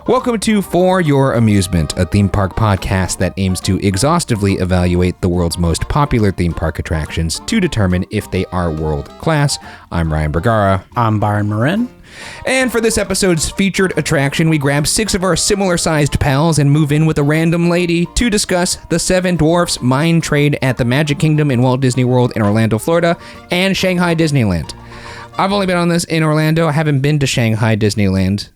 Welcome to For Your Amusement, a theme park podcast that aims to exhaustively evaluate the world's most popular theme park attractions to determine if they are world class. I'm Ryan Bergara. I'm Byron Marin. And for this episode's featured attraction, we grab 6 of our similar-sized pals and move in with a random lady to discuss the Seven Dwarfs Mine Train at the Magic Kingdom in Walt Disney World in Orlando, Florida, and Shanghai Disneyland. I've only been on this in Orlando. I haven't been to Shanghai Disneyland.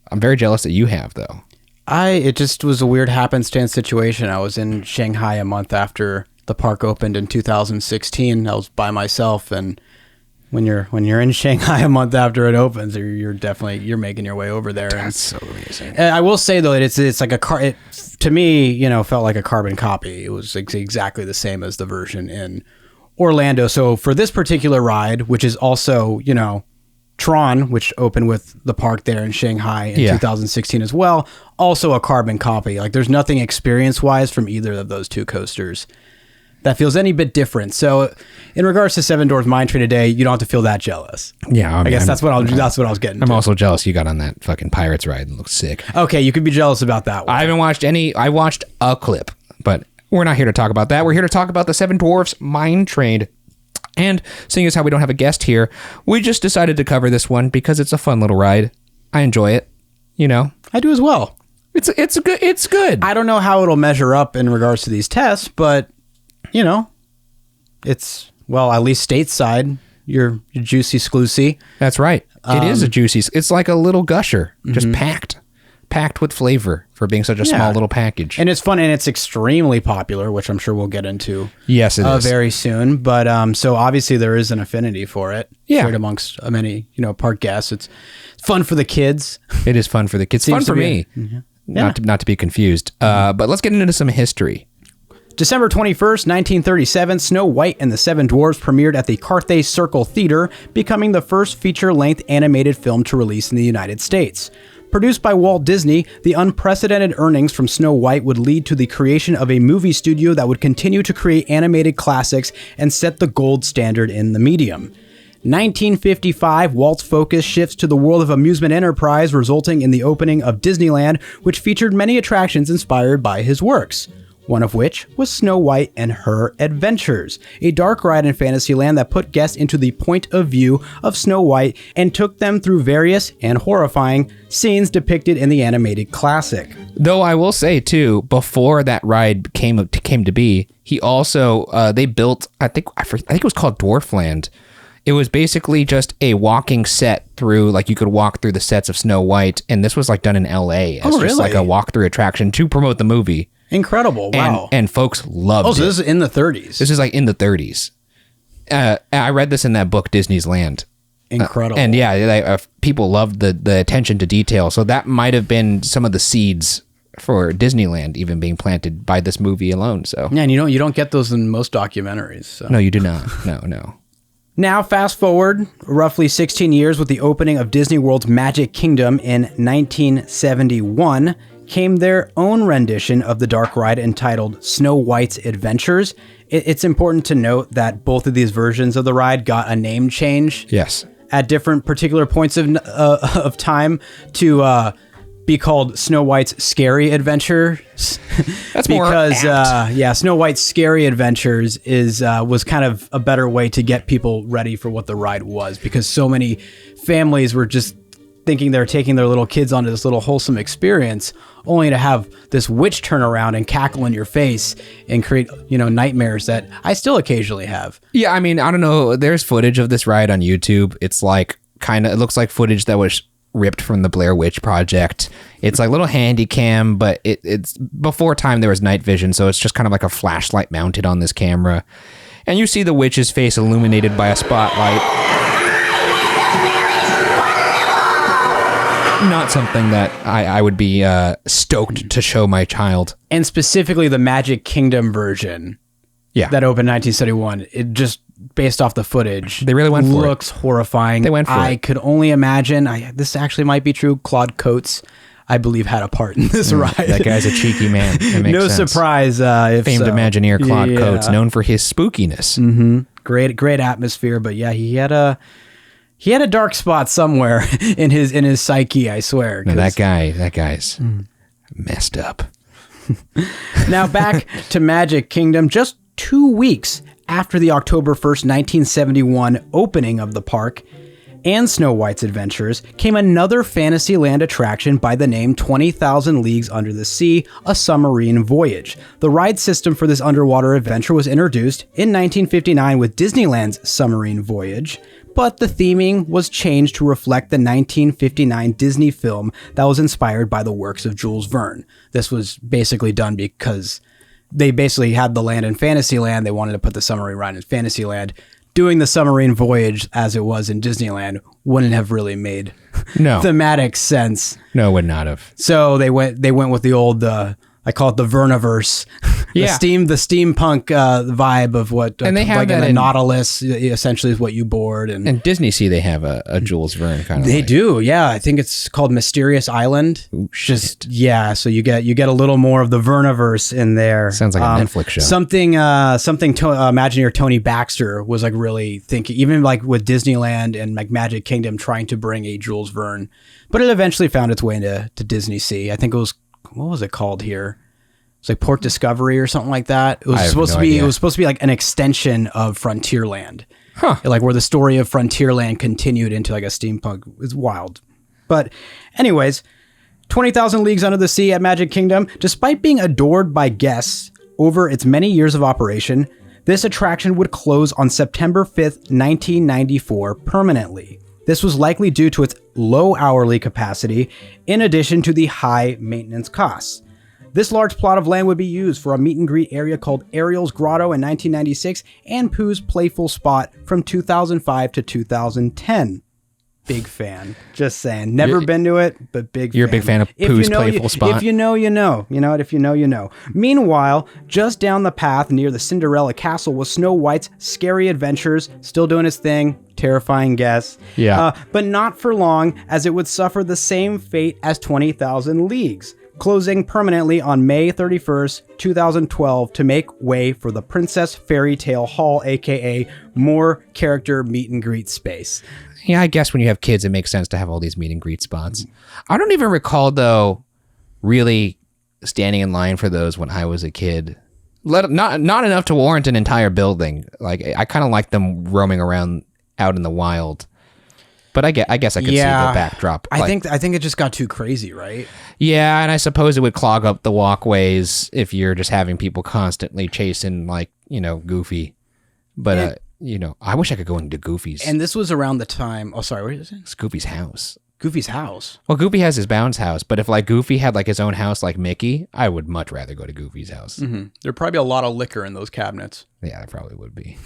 I'm very jealous that you have, though. It just was a weird happenstance situation. I was in Shanghai a month after the park opened in 2016. I was by myself, and when you're in Shanghai a month after it opens, you're making your way over there. That's so amazing. And I will say though, it's like it to me, felt like a carbon copy. It was exactly the same as the version in Orlando. So for this particular ride, which is also, Tron, which opened with the park there in Shanghai in 2016 as well, also a carbon copy. Like there's nothing experience-wise from either of those two coasters that feels any bit different. So in regards to Seven Dwarfs Mine Train today, you don't have to feel that jealous. Yeah, I guess that's what I was getting I'm to. also jealous you got on that fucking Pirates ride. It looks sick. Okay, you could be jealous about that one. I haven't watched any. I watched a clip, but we're not here to talk about that. We're here to talk about the Seven Dwarfs Mine Train. And seeing as how we don't have a guest here, we just decided to cover this one because it's a fun little ride. I enjoy it. I do as well. It's good. I don't know how it'll measure up in regards to these tests, but it's at least stateside. Your juicy sclusy. That's right. It is a juicy. It's like a little gusher, just packed with flavor for being such a small little package. And it's fun, and it's extremely popular, which I'm sure we'll get into. Yes, it is very soon. But so obviously there is an affinity for it. Yeah, shared amongst many park guests. It's fun for the kids. It is fun for the kids. Fun for me. Not to be confused. But let's get into some history. December 21st, 1937, Snow White and the Seven Dwarfs premiered at the Carthay Circle Theater, becoming the first feature-length animated film to release in the United States. Produced by Walt Disney, the unprecedented earnings from Snow White would lead to the creation of a movie studio that would continue to create animated classics and set the gold standard in the medium. 1955, Walt's focus shifts to the world of amusement enterprise, resulting in the opening of Disneyland, which featured many attractions inspired by his works. One of which was Snow White and Her Adventures, a dark ride in Fantasyland that put guests into the point of view of Snow White and took them through various and horrifying scenes depicted in the animated classic. Though I will say too, before that ride came to be, he also they built I think it was called Dwarfland. It was basically just a walking set through, like you could walk through the sets of Snow White, and this was like done in LA as just like a walkthrough attraction to promote the movie. Incredible. Wow. And folks loved it. Oh, so this is in the 30s. This is like in the 30s. I read this in that book, Disney's Land. Incredible. And people loved the attention to detail. So that might have been some of the seeds for Disneyland even being planted by this movie alone. So yeah, and you don't get those in most documentaries. So. No, you do not. No. Now, fast forward roughly 16 years with the opening of Disney World's Magic Kingdom in 1971, came their own rendition of the dark ride entitled Snow White's Adventures. It's important to note that both of these versions of the ride got a name change. Yes. At different particular points of time to be called Snow White's Scary Adventures. That's because more apt. Snow White's Scary Adventures was kind of a better way to get people ready for what the ride was, because so many families were just thinking they're taking their little kids onto this little wholesome experience, only to have this witch turn around and cackle in your face and create, nightmares that I still occasionally have. Yeah, I mean, I don't know. There's footage of this ride on YouTube. It's like it looks like footage that was ripped from the Blair Witch Project. It's like little handy cam, but it's before time there was night vision, so it's just kind of like a flashlight mounted on this camera. And you see the witch's face illuminated by a spotlight. Not something that I would be stoked to show my child. And specifically the Magic Kingdom version that opened in 1971, it just, based off the footage, they really went for it. Looks horrifying. They went for it. I could only imagine, this actually might be true, Claude Coates, I believe, had a part in this ride. That guy's a cheeky man. It makes no sense. Surprise if Famed so. Imagineer Claude Coates, known for his spookiness. Mm-hmm. Great atmosphere, but yeah, he had a He had a dark spot somewhere in his psyche, I swear. No, that guy's messed up. Now back to Magic Kingdom. Just 2 weeks after the October 1st, 1971 opening of the park and Snow White's adventures came another Fantasyland attraction by the name 20,000 Leagues Under the Sea, a submarine voyage. The ride system for this underwater adventure was introduced in 1959 with Disneyland's submarine voyage, but the theming was changed to reflect the 1959 Disney film that was inspired by the works of Jules Verne. This was basically done because they basically had the land in Fantasyland. They wanted to put the submarine ride in Fantasyland. Doing the submarine voyage as it was in Disneyland wouldn't have really made thematic sense. No, it would not have. So they went with the old, I call it the Verniverse, the steampunk vibe of what, and they have like that in the Nautilus essentially is what you board. And Disney Sea, they have a Jules Verne kind of. They do, yeah. I think it's called Mysterious Island. Ooh, shit. So you get a little more of the Verniverse in there. Sounds like a Netflix show. Something Imagineer Tony Baxter was like really thinking, even like with Disneyland and like Magic Kingdom trying to bring a Jules Verne, but it eventually found its way into Disney Sea. I think it was, what was it called here? It's like Port Discovery or something like that. It was supposed to be. It was supposed to be like an extension of Frontierland, like where the story of Frontierland continued into like a steampunk. It's wild, but anyways, 20,000 Leagues Under the Sea at Magic Kingdom. Despite being adored by guests over its many years of operation, this attraction would close on September 5th, 1994, permanently. This was likely due to its low hourly capacity, in addition to the high maintenance costs. This large plot of land would be used for a meet and greet area called Ariel's Grotto in 1996 and Pooh's Playful Spot from 2005 to 2010. Big fan. Just saying. Never been to it, but big fan. You're a big fan of Pooh's Playful Spot? If you know, you know. You know what? If you know, you know. Meanwhile, just down the path near the Cinderella Castle was Snow White's Scary Adventures, still doing its thing, terrifying guests. Yeah. But not for long, as it would suffer the same fate as 20,000 Leagues, closing permanently on May 31st, 2012 to make way for the Princess Fairy Tale Hall, aka more character meet and greet space. Yeah, I guess when you have kids, it makes sense to have all these meet and greet spots. I don't even recall, though, really standing in line for those when I was a kid. Not enough to warrant an entire building. Like, I kind of like them roaming around out in the wild. But I guess I could see the backdrop. I think it just got too crazy, right? Yeah, and I suppose it would clog up the walkways if you're just having people constantly chasing, like, Goofy. But I wish I could go into Goofy's. And this was around the time. Oh, sorry, what is it? It's Goofy's house. Goofy's house. Well, Goofy has his bounce house, but if like Goofy had like his own house like Mickey, I would much rather go to Goofy's house. Mm-hmm. There'd probably be a lot of liquor in those cabinets. Yeah, there probably would be.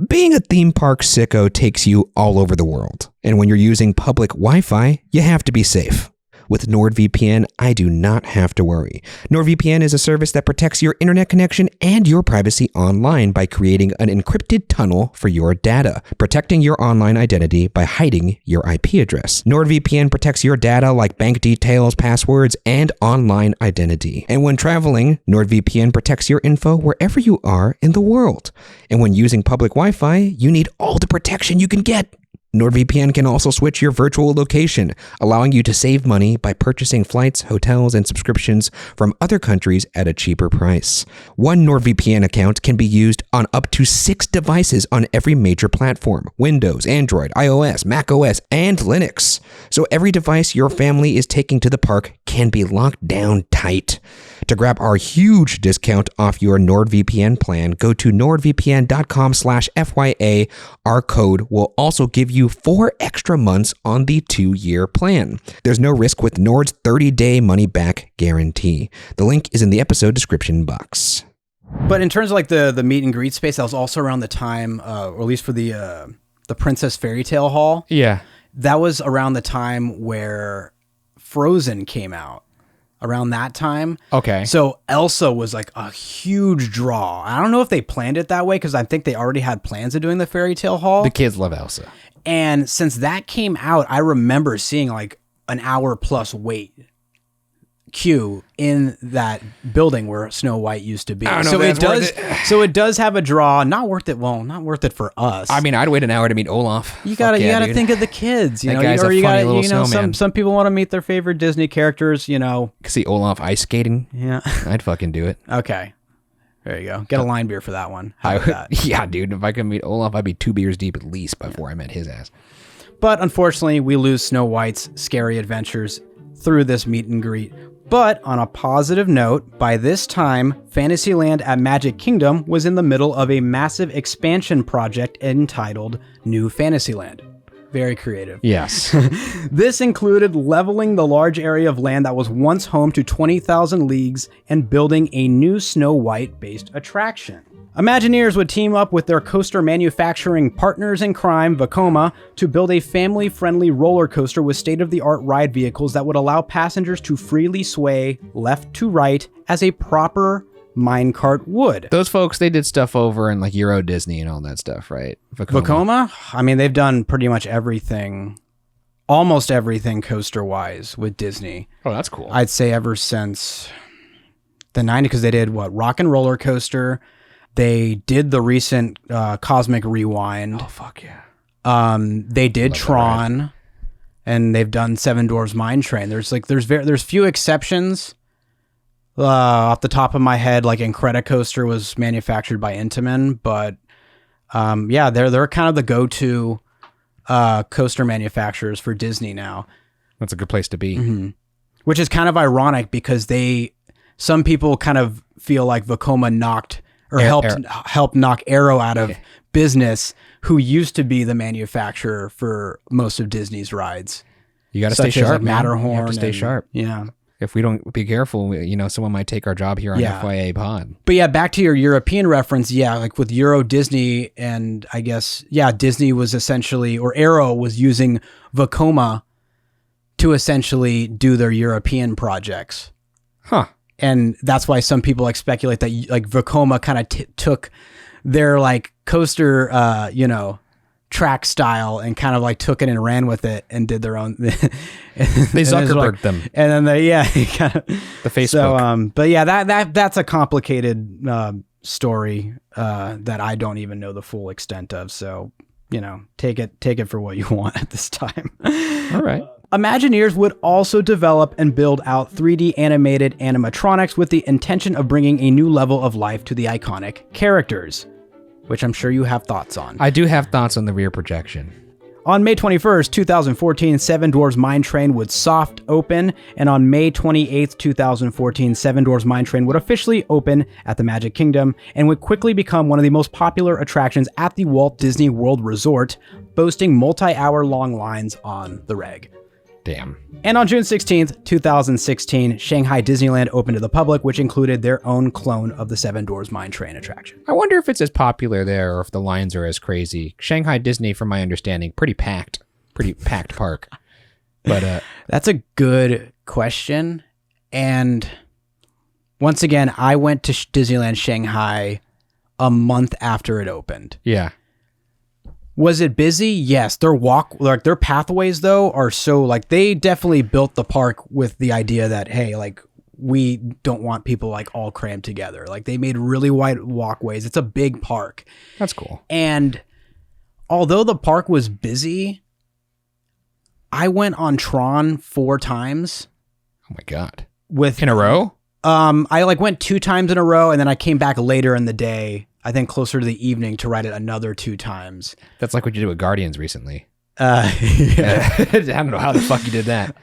Being a theme park sicko takes you all over the world. And when you're using public Wi-Fi, you have to be safe. With NordVPN, I do not have to worry. NordVPN is a service that protects your internet connection and your privacy online by creating an encrypted tunnel for your data, protecting your online identity by hiding your IP address. NordVPN protects your data like bank details, passwords, and online identity. And when traveling, NordVPN protects your info wherever you are in the world. And when using public Wi-Fi, you need all the protection you can get. NordVPN can also switch your virtual location, allowing you to save money by purchasing flights, hotels, and subscriptions from other countries at a cheaper price. One NordVPN account can be used on up to 6 devices on every major platform: Windows, Android, iOS, macOS, and Linux. So every device your family is taking to the park can be locked down tight. To grab our huge discount off your NordVPN plan, go to nordvpn.com/FYA. Our code will also give you 4 extra months on the 2-year plan. There's no risk with Nord's 30-day money-back guarantee. The link is in the episode description box. But in terms of like the meet and greet space, that was also around the time, or at least for the Princess Fairy Tale Hall. Yeah. That was around the time where Frozen came out. Around that time. Okay. So Elsa was like a huge draw. I don't know if they planned it that way because I think they already had plans of doing the Fairy Tale Hall. The kids love Elsa. And since that came out, I remember seeing like an hour plus wait queue in that building where Snow White used to be. I don't know So if it that's does. worth it. So it does have a draw. Not worth it. Well, not worth it for us. I mean, I'd wait an hour to meet Olaf. You gotta dude. think of the kids. You That know, guy's a or you funny gotta, little you know, snowman. some people want to meet their favorite Disney characters. You know. See Olaf ice skating. Yeah. I'd fucking do it. Okay. There you go. Get a line beer for that one. How about that? Yeah, dude. If I could meet Olaf, I'd be 2 beers deep at least before I met his ass. But unfortunately, we lose Snow White's scary adventures through this meet and greet. But on a positive note, by this time, Fantasyland at Magic Kingdom was in the middle of a massive expansion project entitled New Fantasyland. Very creative. Yes. This included leveling the large area of land that was once home to 20,000 Leagues and building a new Snow White-based attraction. Imagineers would team up with their coaster manufacturing partners in crime, Vekoma, to build a family-friendly roller coaster with state-of-the-art ride vehicles that would allow passengers to freely sway left to right as a proper minecart would. Those folks, they did stuff over in like Euro Disney and all that stuff, right? Vekoma? I mean, they've done pretty much everything, almost everything coaster-wise with Disney. Oh, that's cool. I'd say ever since the 90s, because they did, Rock and Roller Coaster. They did the recent Cosmic Rewind. Oh, fuck yeah. They did Tron, and they've done Seven Dwarfs Mine Train. There's few exceptions. Off the top of my head, like Incredicoaster was manufactured by Intamin, but yeah, they're kind of the go-to coaster manufacturers for Disney now. That's a good place to be. Mm-hmm. Which is kind of ironic because some people kind of feel like Vekoma helped knock Arrow out of business, who used to be the manufacturer for most of Disney's rides. You got to stay sharp, like man. Matterhorn. You have to stay sharp. Yeah. If we don't be careful, someone might take our job here on FYA Pod. But yeah, back to your European reference. Yeah, like with Euro Disney, and I guess, Disney was essentially, or Arrow was using Vekoma to essentially do their European projects. Huh. And that's why some people like speculate that like Vekoma kind of took their like coaster, track style and kind of like took it and ran with it and did their own. They Zuckerberged them. And then kind of the Facebook. So, but yeah, that's a complicated story that I don't even know the full extent of. So, take it for what you want at this time. All right. Imagineers would also develop and build out 3D animated animatronics with the intention of bringing a new level of life to the iconic characters, which I'm sure you have thoughts on. I do have thoughts on the rear projection. On May 21st, 2014, Seven Dwarfs Mine Train would soft open, and on May 28th, 2014, Seven Dwarfs Mine Train would officially open at the Magic Kingdom and would quickly become one of the most popular attractions at the Walt Disney World Resort, boasting multi-hour long lines on the reg. Damn. And on June 16th, 2016, Shanghai Disneyland opened to the public, which included their own clone of the Seven Dwarfs Mine Train attraction. I wonder if it's as popular there or if the lines are as crazy. Shanghai Disney, from my understanding, pretty packed park. But that's a good question. And once again, I went to Disneyland Shanghai a month after it opened. Yeah. Was it busy? Yes. Their pathways though are so like they definitely built the park with the idea that, hey, like we don't want people like all crammed together. Like they made really wide walkways. It's a big park. That's cool. And although the park was busy, I went on Tron 4 times. Oh my God. In a row? I like went 2 times in a row, and then I came back later in the day, I think closer to the evening, to ride it another 2 times. That's like what you did with Guardians recently. Yeah. I don't know how the fuck you did that.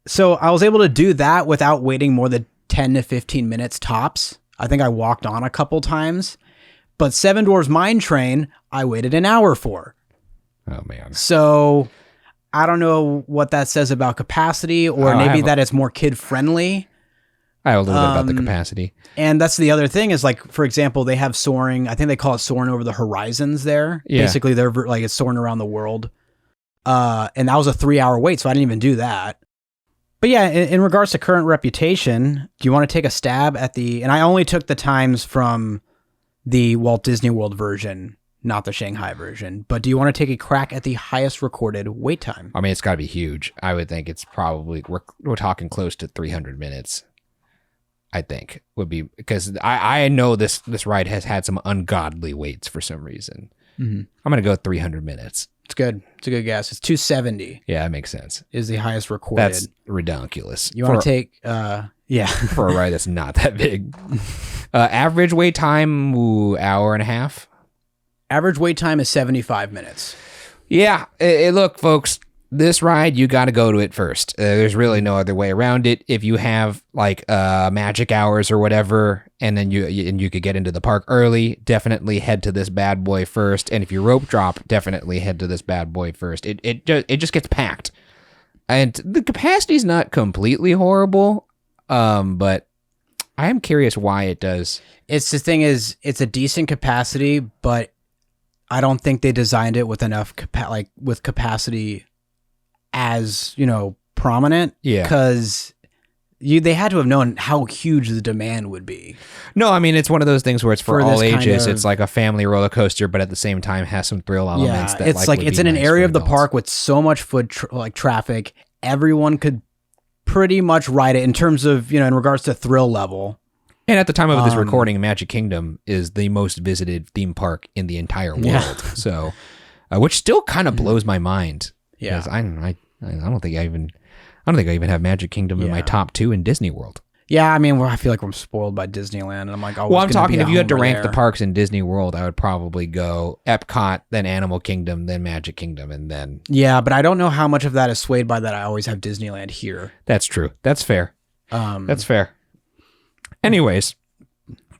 So I was able to do that without waiting more than 10 to 15 minutes tops. I think I walked on a couple times. But Seven Dwarfs Mine Train, I waited an hour for. Oh, man. So I don't know what that says about capacity, or maybe that it's more kid-friendly. I have a little bit about the capacity. And that's the other thing is, like, for example, they have soaring. I think they call it soaring over the horizons there. Yeah. Basically, they're like it's soaring around the world. And that was a 3-hour wait, so I didn't even do that. But yeah, in regards to current reputation, do you want to take a stab at and I only took the times from the Walt Disney World version, not the Shanghai version. But do you want to take a crack at the highest recorded wait time? I mean, it's got to be huge. I would think it's probably, we're talking close to 300 minutes. I think would be, because I know this ride has had some ungodly waits for some reason. Mm-hmm. I'm going to go 300 minutes. It's good. It's a good guess. It's 270. Yeah, that makes sense. Is the highest recorded. That's ridiculous. You want to take, yeah. For a ride that's not that big. Average wait time, hour and a half. Average wait time is 75 minutes. Yeah. Look, folks, this ride, you got to go to it first. There's really no other way around it. If you have like magic hours or whatever, and then you could get into the park early, definitely head to this bad boy first. And if you rope drop, definitely head to this bad boy first. It just gets packed, and the capacity's not completely horrible, but I am curious why it does. It's the thing is, it's a decent capacity, but I don't think they designed it with enough with capacity as, prominent. Yeah. Because they had to have known how huge the demand would be. No, I mean, it's one of those things where it's for all ages. Kind of, it's like a family roller coaster, but at the same time has some thrill elements. Yeah, that it's like it's in an area of the park with so much foot traffic. Everyone could pretty much ride it in terms of, in regards to thrill level. And at the time of this recording, Magic Kingdom is the most visited theme park in the entire world. Yeah. So, which still kind of blows my mind. Yeah. I don't think I even have Magic Kingdom in my top 2 in Disney World. Yeah, I mean, I feel like I'm spoiled by Disneyland, and I'm like, oh, well, I'm talking if you had to rank the parks in Disney World, I would probably go Epcot, then Animal Kingdom, then Magic Kingdom, and then. Yeah, but I don't know how much of that is swayed by that I always have Disneyland here. That's true. That's fair. That's fair. Anyways,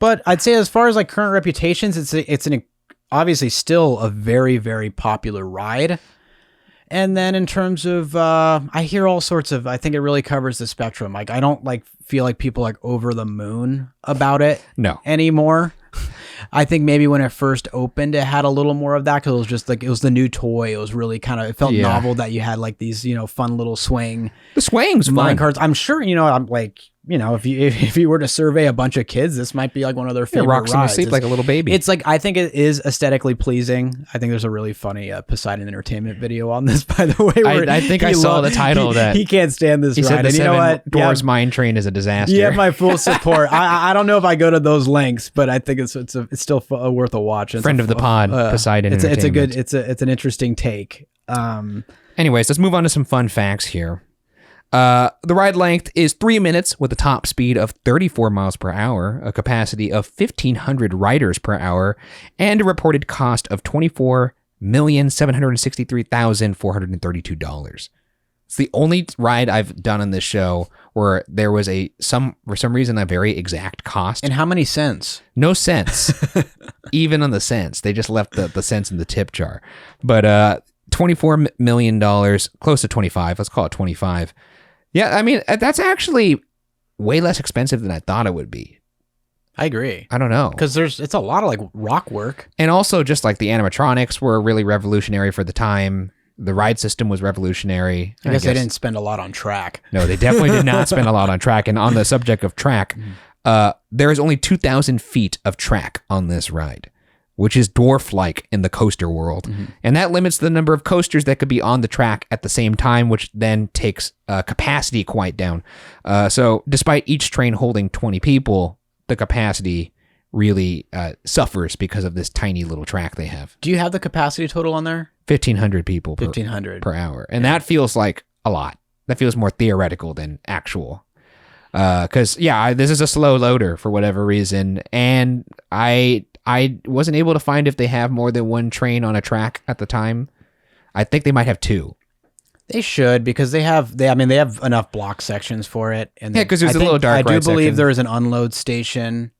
but I'd say as far as like current reputations, it's an obviously still a very, very popular ride. And then in terms of, I hear all sorts of, I think it really covers the spectrum. Like, I don't feel like people like over the moon about it anymore. I think maybe when it first opened, it had a little more of that because it was just like, it was the new toy. It was really it felt novel that you had like these, fun little swing. The swing's mine fun. Carts. I'm sure, I'm like, if you were to survey a bunch of kids, this might be like one of their favorite rides. Rocks in the sleep like a little baby. It's like, I think it is aesthetically pleasing. I think there's a really funny Poseidon Entertainment video on this, by the way. Where I think I saw the title of that. He can't stand this ride. Said the and you know what? Dwarfs Mine Train is a disaster. You have my full support. I don't know if I go to those lengths, but I think it's still worth a watch. Friend of the pod, Poseidon Entertainment. It's an interesting take. Anyways, let's move on to some fun facts here. The ride length is 3 minutes with a top speed of 34 miles per hour, a capacity of 1,500 riders per hour, and a reported cost of $24,763,432. It's the only ride I've done on this show where there was for some reason, a very exact cost. And how many cents? No cents. Even on the cents. They just left the cents in the tip jar. But $24 million, close to 25. Let's call it 25. Yeah, I mean, that's actually way less expensive than I thought it would be. I agree. I don't know. Because it's a lot of like rock work. And also just like the animatronics were really revolutionary for the time. The ride system was revolutionary. I guess they didn't spend a lot on track. No, they definitely did not spend a lot on track. And on the subject of track, there is only 2,000 feet of track on this ride, which is dwarf-like in the coaster world. Mm-hmm. And that limits the number of coasters that could be on the track at the same time, which then takes capacity quite down. So despite each train holding 20 people, the capacity really suffers because of this tiny little track they have. Do you have the capacity total on there? 1,500 people 1,500 per hour. And that feels like a lot. That feels more theoretical than actual. Because, this is a slow loader for whatever reason. And I wasn't able to find if they have more than one train on a track at the time. I think they might have 2. They should, because they have enough block sections for it. And because there's a little dark ride I do believe section. there is an unload station.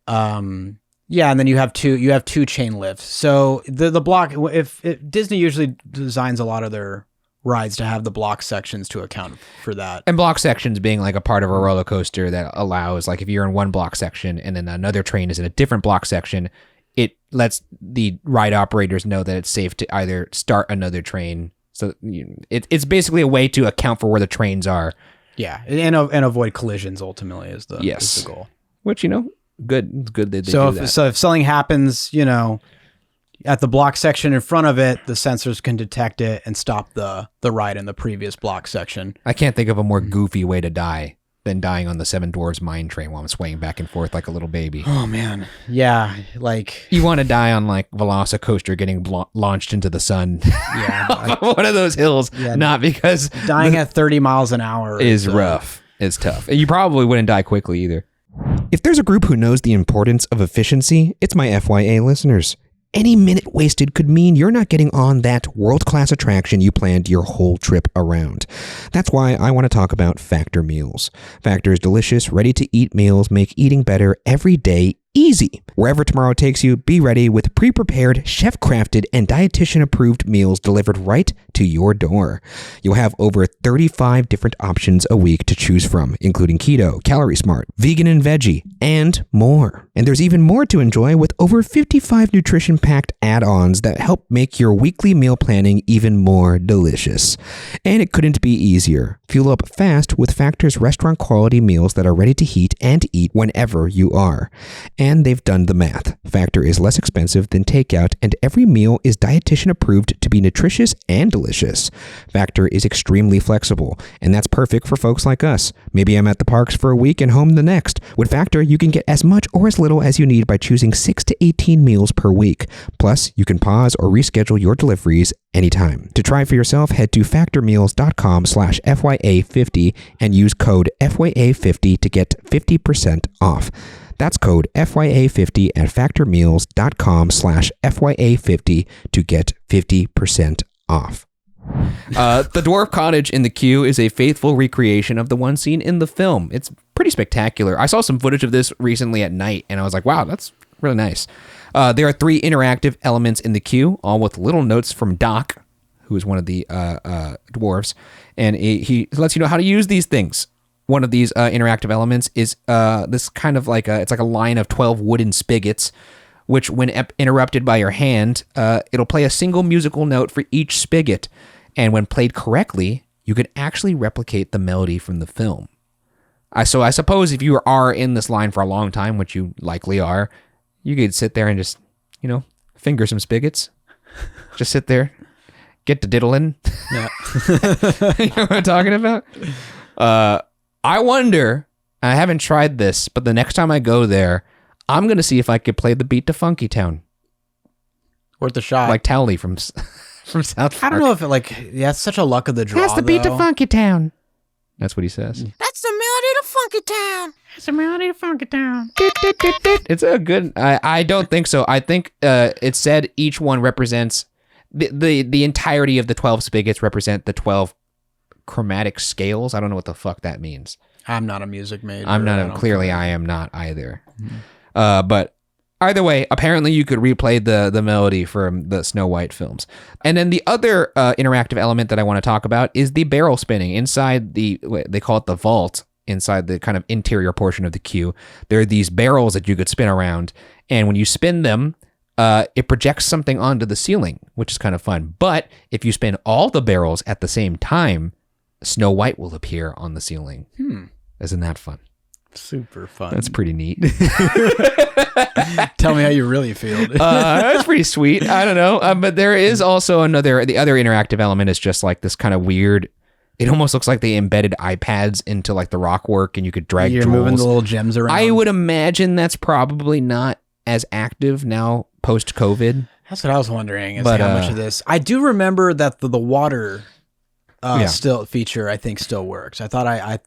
And then you have two chain lifts. So the block, if Disney usually designs a lot of their rides to have the block sections to account for that. And block sections being like a part of a roller coaster that allows, like if you're in one block section and then another train is in a different block section, it lets the ride operators know that it's safe to either start another train. So it's basically a way to account for where the trains are. Yeah, and avoid collisions ultimately is the goal. Which, good. It's good that they do that. So if something happens, at the block section in front of it, the sensors can detect it and stop the ride in the previous block section. I can't think of a more goofy way to die than dying on the Seven Dwarfs Mine Train while I'm swaying back and forth like a little baby. Oh, man. Yeah, like... You want to die on, like, Velocicoaster getting launched into the sun. Yeah. One of those hills. Yeah, not because... Dying at 30 miles an hour is rough. It's tough. You probably wouldn't die quickly either. If there's a group who knows the importance of efficiency, it's my FYA listeners. Any minute wasted could mean you're not getting on that world-class attraction you planned your whole trip around. That's why I want to talk about Factor meals. Factor's delicious, ready-to-eat meals make eating better every day easy. Wherever tomorrow takes you, be ready with pre-prepared, chef-crafted, and dietitian-approved meals delivered right to your door. You'll have over 35 different options a week to choose from, including keto, calorie smart, vegan and veggie, and more. And there's even more to enjoy with over 55 nutrition-packed add-ons that help make your weekly meal planning even more delicious. And it couldn't be easier. Fuel up fast with Factor's restaurant-quality meals that are ready to heat and eat whenever you are. And they've done the math. Factor is less expensive than takeout, and every meal is dietitian approved to be nutritious and delicious. Factor is extremely flexible, and that's perfect for folks like us. Maybe I'm at the parks for a week and home the next. With Factor, you can get as much or as little as you need by choosing 6 to 18 meals per week. Plus, you can pause or reschedule your deliveries anytime. To try for yourself, head to factormeals.com/FYA50 and use code FYA50 to get 50% off. That's code FYA50 at factormeals.com/FYA50 to get 50% off. The dwarf cottage in the queue is a faithful recreation of the one seen in the film. It's pretty spectacular. I saw some footage of this recently at night, and I was like, wow, that's really nice. There are 3 interactive elements in the queue, all with little notes from Doc, who is one of the dwarves, and he lets you know how to use these things. One of these interactive elements is this kind of like it's like a line of 12 wooden spigots, which when interrupted by your hand, it'll play a single musical note for each spigot. And when played correctly, you could actually replicate the melody from the film. So I suppose if you are in this line for a long time, which you likely are, you could sit there and just, finger some spigots. Just sit there, get to diddling. Yeah. You know what I'm talking about? I wonder, I haven't tried this, but the next time I go there, I'm going to see if I could play the beat to Funky Town. Worth a shot. Like Towley from South Park. I don't know if it's such a luck of the draw. That's the beat to Funky Town. That's what he says. That's the melody to Funky Town. That's the melody to Funky Town. It's a good, I don't think so. I think it said each one represents, the entirety of the 12 spigots represent the 12 chromatic scales. I don't know what the fuck that means. I'm not a music major. I am not either. Mm-hmm. But either way, apparently you could replay the melody from the Snow White films. And then the other interactive element that I want to talk about is the barrel spinning. Inside they call it the vault, inside the kind of interior portion of the queue, there are these barrels that you could spin around. And when you spin them, it projects something onto the ceiling, which is kind of fun. But if you spin all the barrels at the same time, Snow White will appear on the ceiling. Isn't that fun? Super fun. That's pretty neat. Tell me how you really feel. That's pretty sweet. I don't know. But there is also the other interactive element is just like this kind of weird, it almost looks like they embedded iPads into like the rock work and you could drag You're jewels. Moving the little gems around. I would imagine that's probably not as active now post-COVID. That's what I was wondering, how much of this. I do remember that the water still feature, I think, still works. I thought I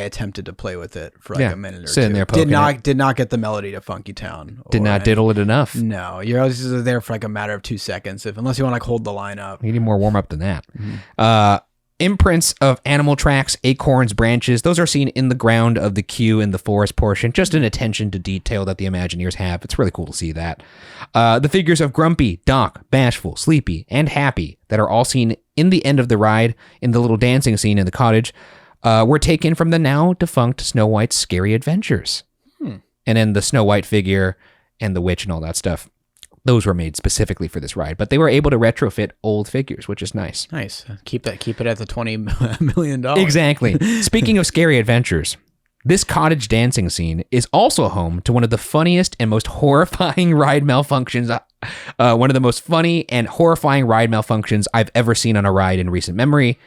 attempted to play with it for like a minute or sitting two. There poking did not get the melody to Funky Town. Did not diddle it enough. No, you're always there for like a matter of 2 seconds, unless you want to like hold the line up. You need more warm up than that. Mm-hmm. Imprints of animal tracks, acorns, branches, those are seen in the ground of the queue in the forest portion. Just an attention to detail that the Imagineers have. It's really cool to see that. The figures of Grumpy, Doc, Bashful, Sleepy, and Happy that are all seen in the end of the ride in the little dancing scene in the cottage were taken from the now defunct Snow White's Scary Adventures. And then the Snow White figure and the witch and all that stuff, those were made specifically for this ride, but they were able to retrofit old figures, which is nice. Nice. Keep it at the $20 million. Exactly. Speaking of Scary Adventures, this cottage dancing scene is also home to one of the funniest and most horrifying ride malfunctions One of the most funny and horrifying ride malfunctions I've ever seen on a ride in recent memory,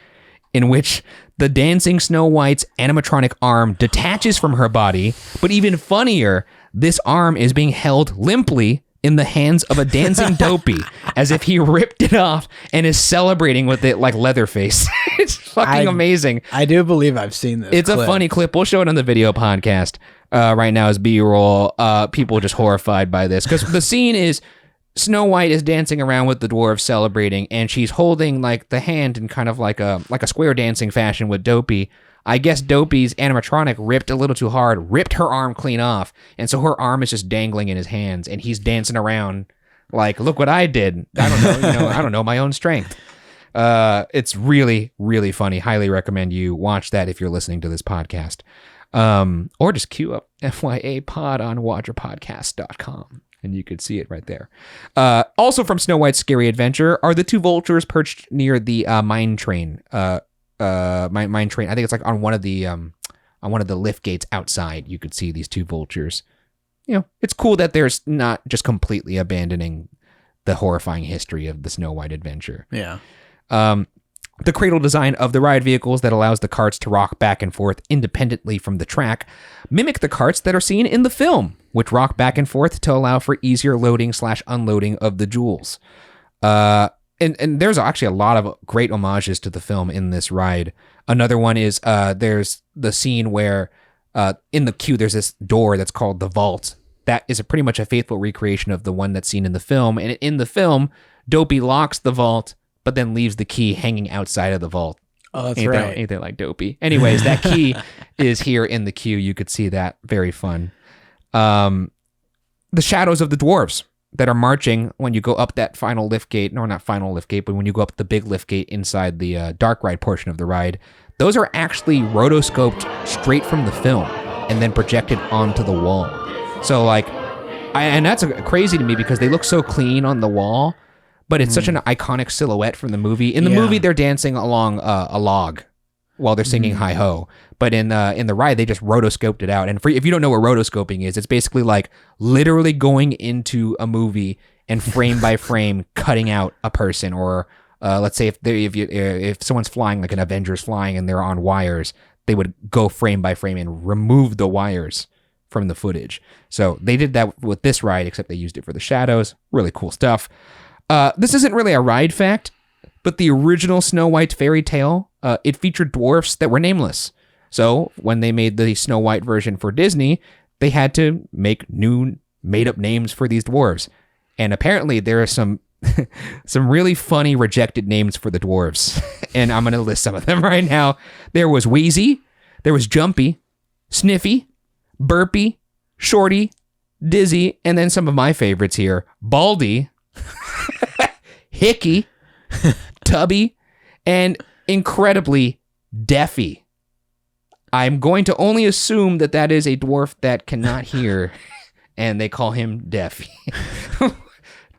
in which the dancing Snow White's animatronic arm detaches from her body, but even funnier, this arm is being held limply in the hands of a dancing dopey, as if he ripped it off and is celebrating with it like Leatherface. It's fucking amazing. I do believe I've seen this. It's a funny clip. We'll show it on the video podcast right now as B-roll. People just horrified by this, because the scene is Snow White is dancing around with the dwarves celebrating, and she's holding like the hand in kind of like a square dancing fashion with Dopey. I guess Dopey's animatronic ripped a little too hard, ripped her arm clean off, and so her arm is just dangling in his hands, and he's dancing around like, look what I did. I don't know, I don't know my own strength. It's really, really funny. Highly recommend you watch that if you're listening to this podcast. Or just queue up FYA pod on watcherpodcast.com. And you could see it right there. Also from Snow White's Scary Adventure are the two vultures perched near the mine train. Mine train. I think it's like on one of the lift gates outside. You could see these two vultures. You know, it's cool that there's not just completely abandoning the horrifying history of the Snow White adventure. Yeah. The cradle design of the ride vehicles that allows the carts to rock back and forth independently from the track mimic the carts that are seen in the film, which rock back and forth to allow for easier loading/unloading of the jewels. And there's actually a lot of great homages to the film in this ride. Another one is there's the scene where in the queue there's this door that's called the vault. That is pretty much a faithful recreation of the one that's seen in the film. And in the film, Dopey locks the vault, but then leaves the key hanging outside of the vault. Oh, that's right. Ain't they like Dopey? Anyways, that key is here in the queue. You could see that. Very fun. The shadows of the dwarves that are marching when you go up that final lift gate, no, not final lift gate, but when you go up the big lift gate inside the dark ride portion of the ride, those are actually rotoscoped straight from the film and then projected onto the wall. So like, and that's crazy to me because they look so clean on the wall, but it's such an iconic silhouette from the movie. In the movie, they're dancing along a log while they're singing Heigh Ho. But in the ride, they just rotoscoped it out. And if you don't know what rotoscoping is, it's basically like literally going into a movie and frame by frame cutting out a person. Or let's say if someone's flying, like an Avengers flying, and they're on wires, they would go frame by frame and remove the wires from the footage. So they did that with this ride, except they used it for the shadows. Really cool stuff. This isn't really a ride fact, but the original Snow White fairy tale, it featured dwarfs that were nameless. So when they made the Snow White version for Disney, they had to make new made-up names for these dwarves. And apparently there are some really funny rejected names for the dwarves. And I'm going to list some of them right now. There was Wheezy, there was Jumpy, Sniffy, Burpy, Shorty, Dizzy, and then some of my favorites here, Baldy, Hickey, Tubby, and incredibly Deafy. I'm going to only assume that is a dwarf that cannot hear, and they call him Deafy.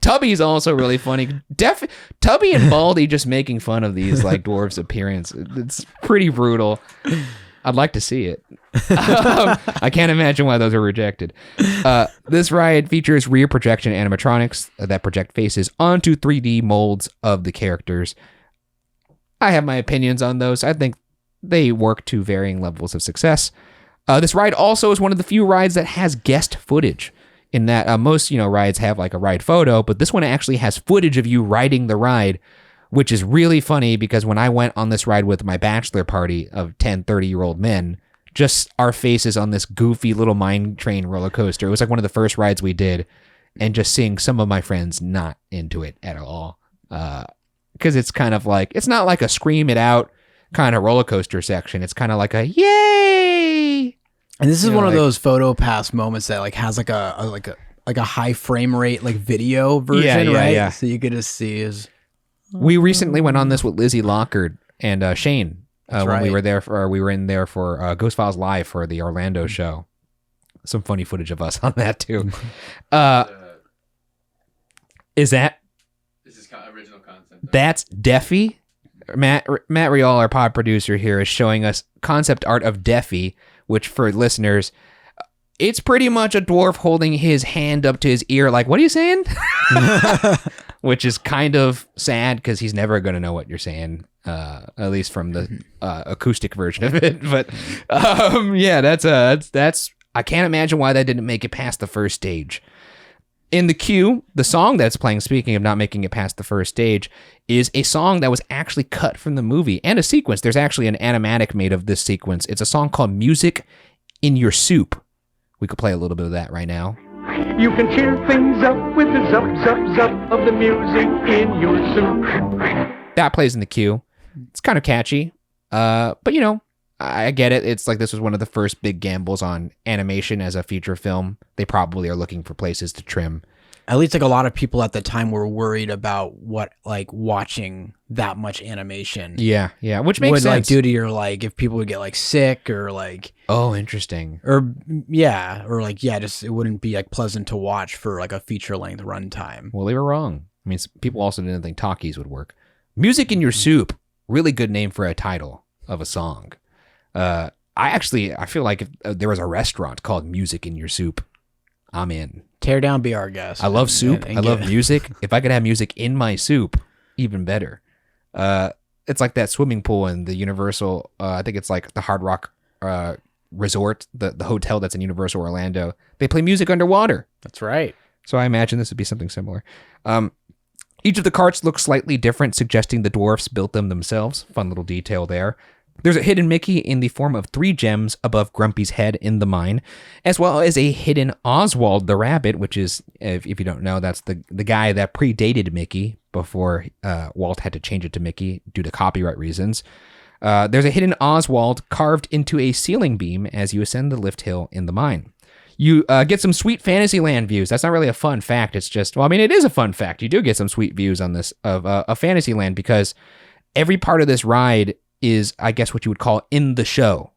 Tubby's also really funny. Tubby and Baldy just making fun of these like dwarves' appearance. It's pretty brutal. I'd like to see it. I can't imagine why those are rejected. This ride features rear projection animatronics that project faces onto 3D molds of the characters. I have my opinions on those. I think they work to varying levels of success. This ride also is one of the few rides that has guest footage, in that most rides have like a ride photo, but this one actually has footage of you riding the ride, which is really funny because when I went on this ride with my bachelor party of 10, 30-year-old men, just our faces on this goofy little mine train roller coaster. It was like one of the first rides we did, and just seeing some of my friends not into it at all. Because it's kind of like, it's not like a scream it out kind of roller coaster section. It's kind of like a yay. And this is one of those photo pass moments that like has like a high frame rate like video version, right? Yeah. So you get to see is. We recently went on this with Lizzie Lockard and Shane when we were in there for Ghost Files Live for the Orlando show. Some funny footage of us on that too. Is that? This is original concept. That's Deafy. Matt Rial, our pod producer here, is showing us concept art of Deafy, which for listeners It's pretty much a dwarf holding his hand up to his ear like, what are you saying? Which is kind of sad because he's never going to know what you're saying, at least from the acoustic version of it. But yeah, that's I can't imagine why that didn't make it past the first stage. In the queue, the song that's playing, speaking of not making it past the first stage, is a song that was actually cut from the movie and a sequence. There's actually an animatic made of this sequence. It's a song called Music in Your Soup. We could play a little bit of that right now. You can cheer things up with the zup, zup, zup of the music in your soup. That plays in the queue. It's kind of catchy. But, you know, I get it. It's like this was one of the first big gambles on animation as a feature film. They probably are looking for places to trim. At least like a lot of people at the time were worried about what like watching that much animation. Yeah, which makes would sense. Like do to your like if people would get like sick or like interesting. Or just it wouldn't be like pleasant to watch for like a feature length runtime. Well, they were wrong. I mean, people also didn't think talkies would work. Music in Your Soup, really good name for a title of a song. I feel like if there was a restaurant called Music in Your Soup, I'm in. Tear down, be our guest. I love soup. I love music. If I could have music in my soup, even better. It's like that swimming pool in the Universal. I think it's like the Hard Rock Resort, the hotel that's in Universal Orlando. They play music underwater. That's right. So I imagine this would be something similar. Each of the carts looks slightly different, suggesting the dwarfs built them themselves. Fun little detail there. There's a hidden Mickey in the form of 3 gems above Grumpy's head in the mine, as well as a hidden Oswald the rabbit, which is, if you don't know, that's the guy that predated Mickey before Walt had to change it to Mickey due to copyright reasons. There's a hidden Oswald carved into a ceiling beam as you ascend the lift hill in the mine. You get some sweet Fantasyland views. That's not really a fun fact. It's just, well, I mean, it is a fun fact. You do get some sweet views on this of Fantasyland because every part of this ride is, I guess, what you would call in the show.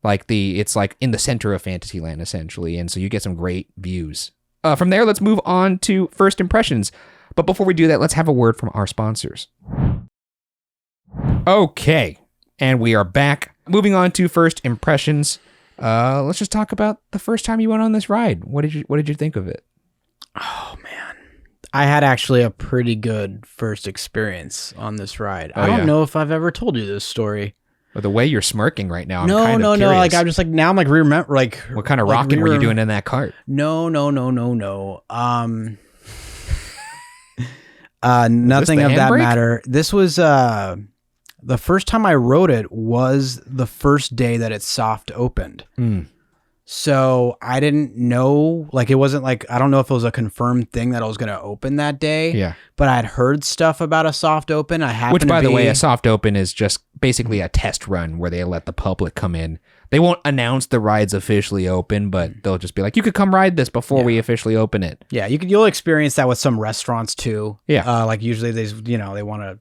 It's like in the center of Fantasyland, essentially. And so you get some great views. From there, let's move on to first impressions. But before we do that, let's have a word from our sponsors. Okay. And we are back. Moving on to first impressions. Let's just talk about the first time you went on this ride. What did you think of it? Oh, man. I had actually a pretty good first experience on this ride. I don't know if I've ever told you this story. Well, the way you're smirking right now, I'm no. curious. Like I'm just like now I'm like remember like what kind of rocking were you doing in that cart? No. Nothing of that matter. This was the first time I rode it was the first day that it soft opened. So I didn't know, like it wasn't like, I don't know if it was a confirmed thing that I was going to open that day. Yeah. But I had heard stuff about a soft open. Which, by the way, a soft open is just basically a test run where they let the public come in. They won't announce the ride's officially open, but they'll just be like, you could come ride this before we officially open it. Yeah, you'll experience that with some restaurants too. Yeah. Like usually they want to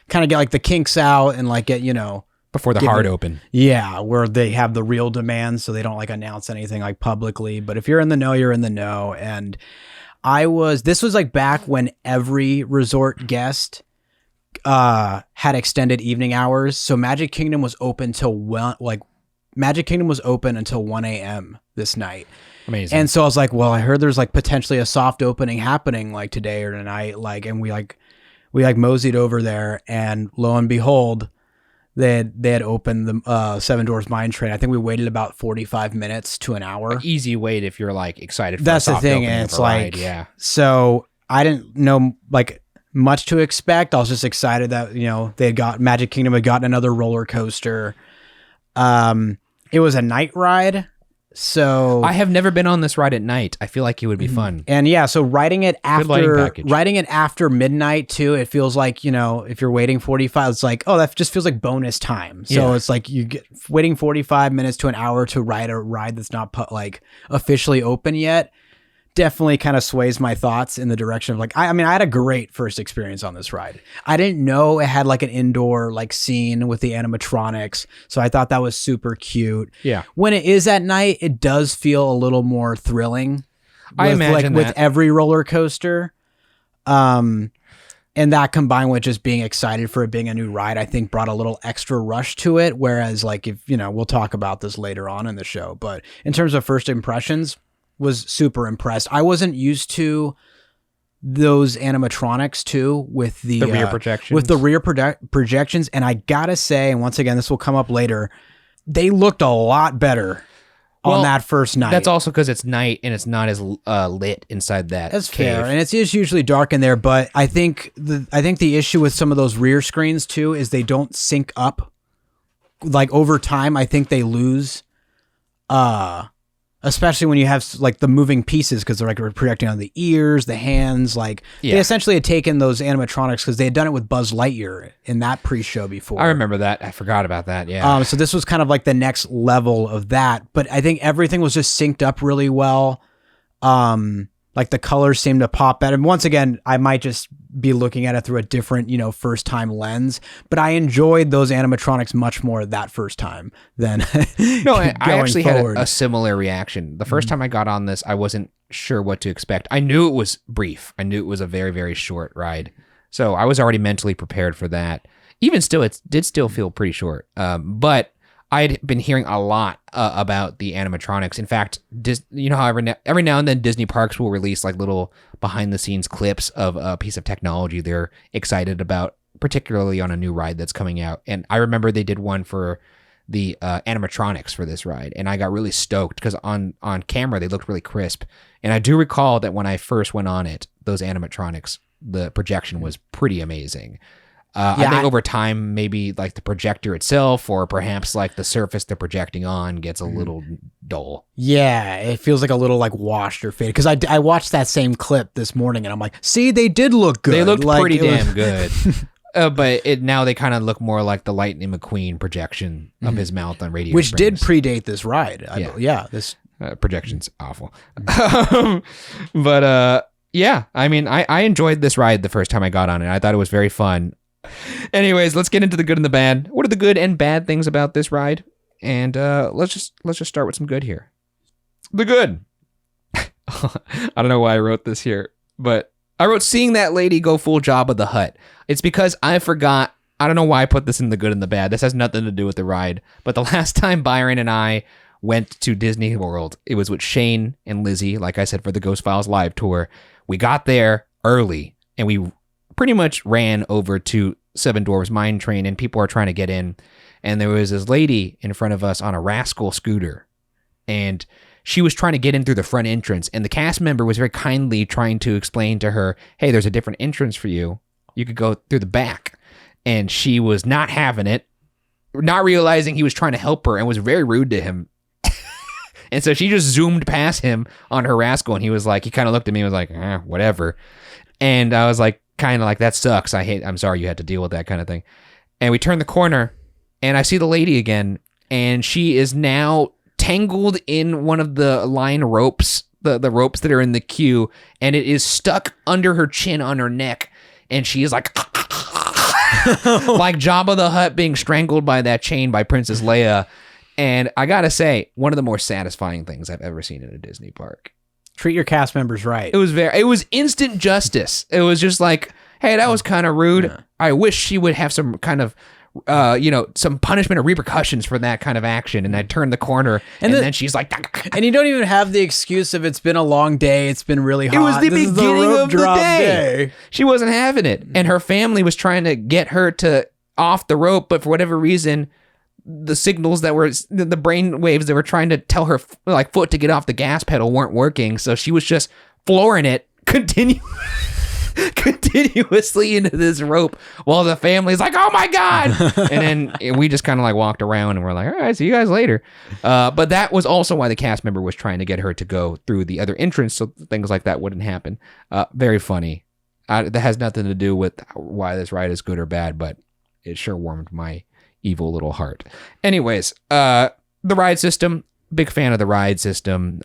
kind of get like the kinks out and like get, before the hard open. Yeah, where they have the real demand, so they don't like announce anything like publicly. But if you're in the know, you're in the know. And this was like back when every resort guest had extended evening hours. So Magic Kingdom was open until 1 a.m. this night. Amazing. And so I was like, well, I heard there's like potentially a soft opening happening like today or tonight. Like, and we moseyed over there, and lo and behold, they had opened the Seven Dwarfs Mine Train. I think we waited about 45 minutes to an hour. Easy wait if you're like excited for That's a soft the thing, opening and of it's a like, ride. Yeah. So I didn't know like much to expect. I was just excited that Magic Kingdom had gotten another roller coaster. It was a night ride. So I have never been on this ride at night. I feel like it would be fun. And yeah, so riding it after midnight too, it feels like, if you're waiting 45, it's like, oh, that just feels like bonus time. So it's like you get waiting 45 minutes to an hour to ride a ride that's not like officially open yet. Definitely kind of sways my thoughts in the direction of like, I had a great first experience on this ride. I didn't know it had like an indoor like scene with the animatronics. So I thought that was super cute. Yeah. When it is at night, it does feel a little more thrilling. I imagine with every roller coaster. And And that combined with just being excited for it being a new ride, I think brought a little extra rush to it. Whereas like if, we'll talk about this later on in the show, but in terms of first impressions, was super impressed. I wasn't used to those animatronics too with the rear projections. With the rear projections. And I gotta say, and once again, this will come up later, they looked a lot better on that first night. That's also because it's night and it's not as lit inside that. That's cave. fair, and it's usually dark in there. But I think the issue with some of those rear screens too is they don't sync up. Like over time, I think they lose. Especially when you have like the moving pieces because they're like projecting on the ears, the hands. Like they essentially had taken those animatronics because they had done it with Buzz Lightyear in that pre-show before. I remember that. I forgot about that. Yeah. So this was kind of like the next level of that, but I think everything was just synced up really well. Like the colors seemed to pop better. And once again, I might just be looking at it through a different, first time lens, but I enjoyed those animatronics much more that first time than no, I actually forward. had a similar reaction. The first time I got on this, I wasn't sure what to expect. I knew it was brief. I knew it was a very, very short ride. So I was already mentally prepared for that. Even still, it did still feel pretty short. But I'd been hearing a lot about the animatronics. In fact, how every now and then Disney parks will release like little behind the scenes clips of a piece of technology they're excited about, particularly on a new ride that's coming out. And I remember they did one for the animatronics for this ride, and I got really stoked because on camera they looked really crisp. And I do recall that when I first went on it, those animatronics, the projection was pretty amazing. I think over time, maybe like the projector itself or perhaps like the surface they're projecting on gets a little dull. Yeah, it feels like a little like washed or faded. Because I watched that same clip this morning and I'm like, see, they did look good. They looked pretty damn good. But now they kind of look more like the Lightning McQueen projection of his mouth on Radio Which Springs. did predate this ride. This projection's awful. But yeah, I mean, I enjoyed this ride the first time I got on it. I thought it was very fun. Anyways, let's get into the good and the bad. What are the good and bad things about this ride? And let's just start with some good here. The good. I don't know why I wrote this here, but I wrote seeing that lady go full Jabba the Hutt. It's because I forgot. I don't know why I put this in the good and the bad. This has nothing to do with the ride. But the last time Byron and I went to Disney World, it was with Shane and Lizzie, like I said, for the Ghost Files live tour. We got there early and we pretty much ran over to Seven Dwarfs Mine Train, and people are trying to get in. And there was this lady in front of us on a rascal scooter, and she was trying to get in through the front entrance. And the cast member was very kindly trying to explain to her, hey, there's a different entrance for you. You could go through the back. And she was not having it, not realizing he was trying to help her, and was very rude to him. And so she just zoomed past him on her rascal, and he kind of looked at me and was like, whatever. And I was like, kind of like, that sucks. I'm sorry you had to deal with that kind of thing. And we turn the corner and I see the lady again, and she is now tangled in one of the line ropes, the ropes that are in the queue, and it is stuck under her chin on her neck. And she is like, like Jabba the Hutt being strangled by that chain by Princess Leia. And I gotta say, one of the more satisfying things I've ever seen in a Disney park. treat your cast members right. It was instant justice. It was just like, hey, that was kind of rude. Yeah. I wish she would have some kind of, some punishment or repercussions for that kind of action. And I turned the corner, and then she's like, and you don't even have the excuse of it's been a long day, it's been really hot. It was the beginning of the day. She wasn't having it, and her family was trying to get her to off the rope, but for whatever reason, the signals that were the brain waves that were trying to tell her like foot to get off the gas pedal weren't working. So she was just flooring it continuously into this rope while the family's like, oh my God. And then we just kind of like walked around and we're like, all right, see you guys later. But that was also why the cast member was trying to get her to go through the other entrance so things like that wouldn't happen. Very funny. That has nothing to do with why this ride is good or bad, but it sure warmed my evil little heart. Anyways, the ride system, big fan of the ride system.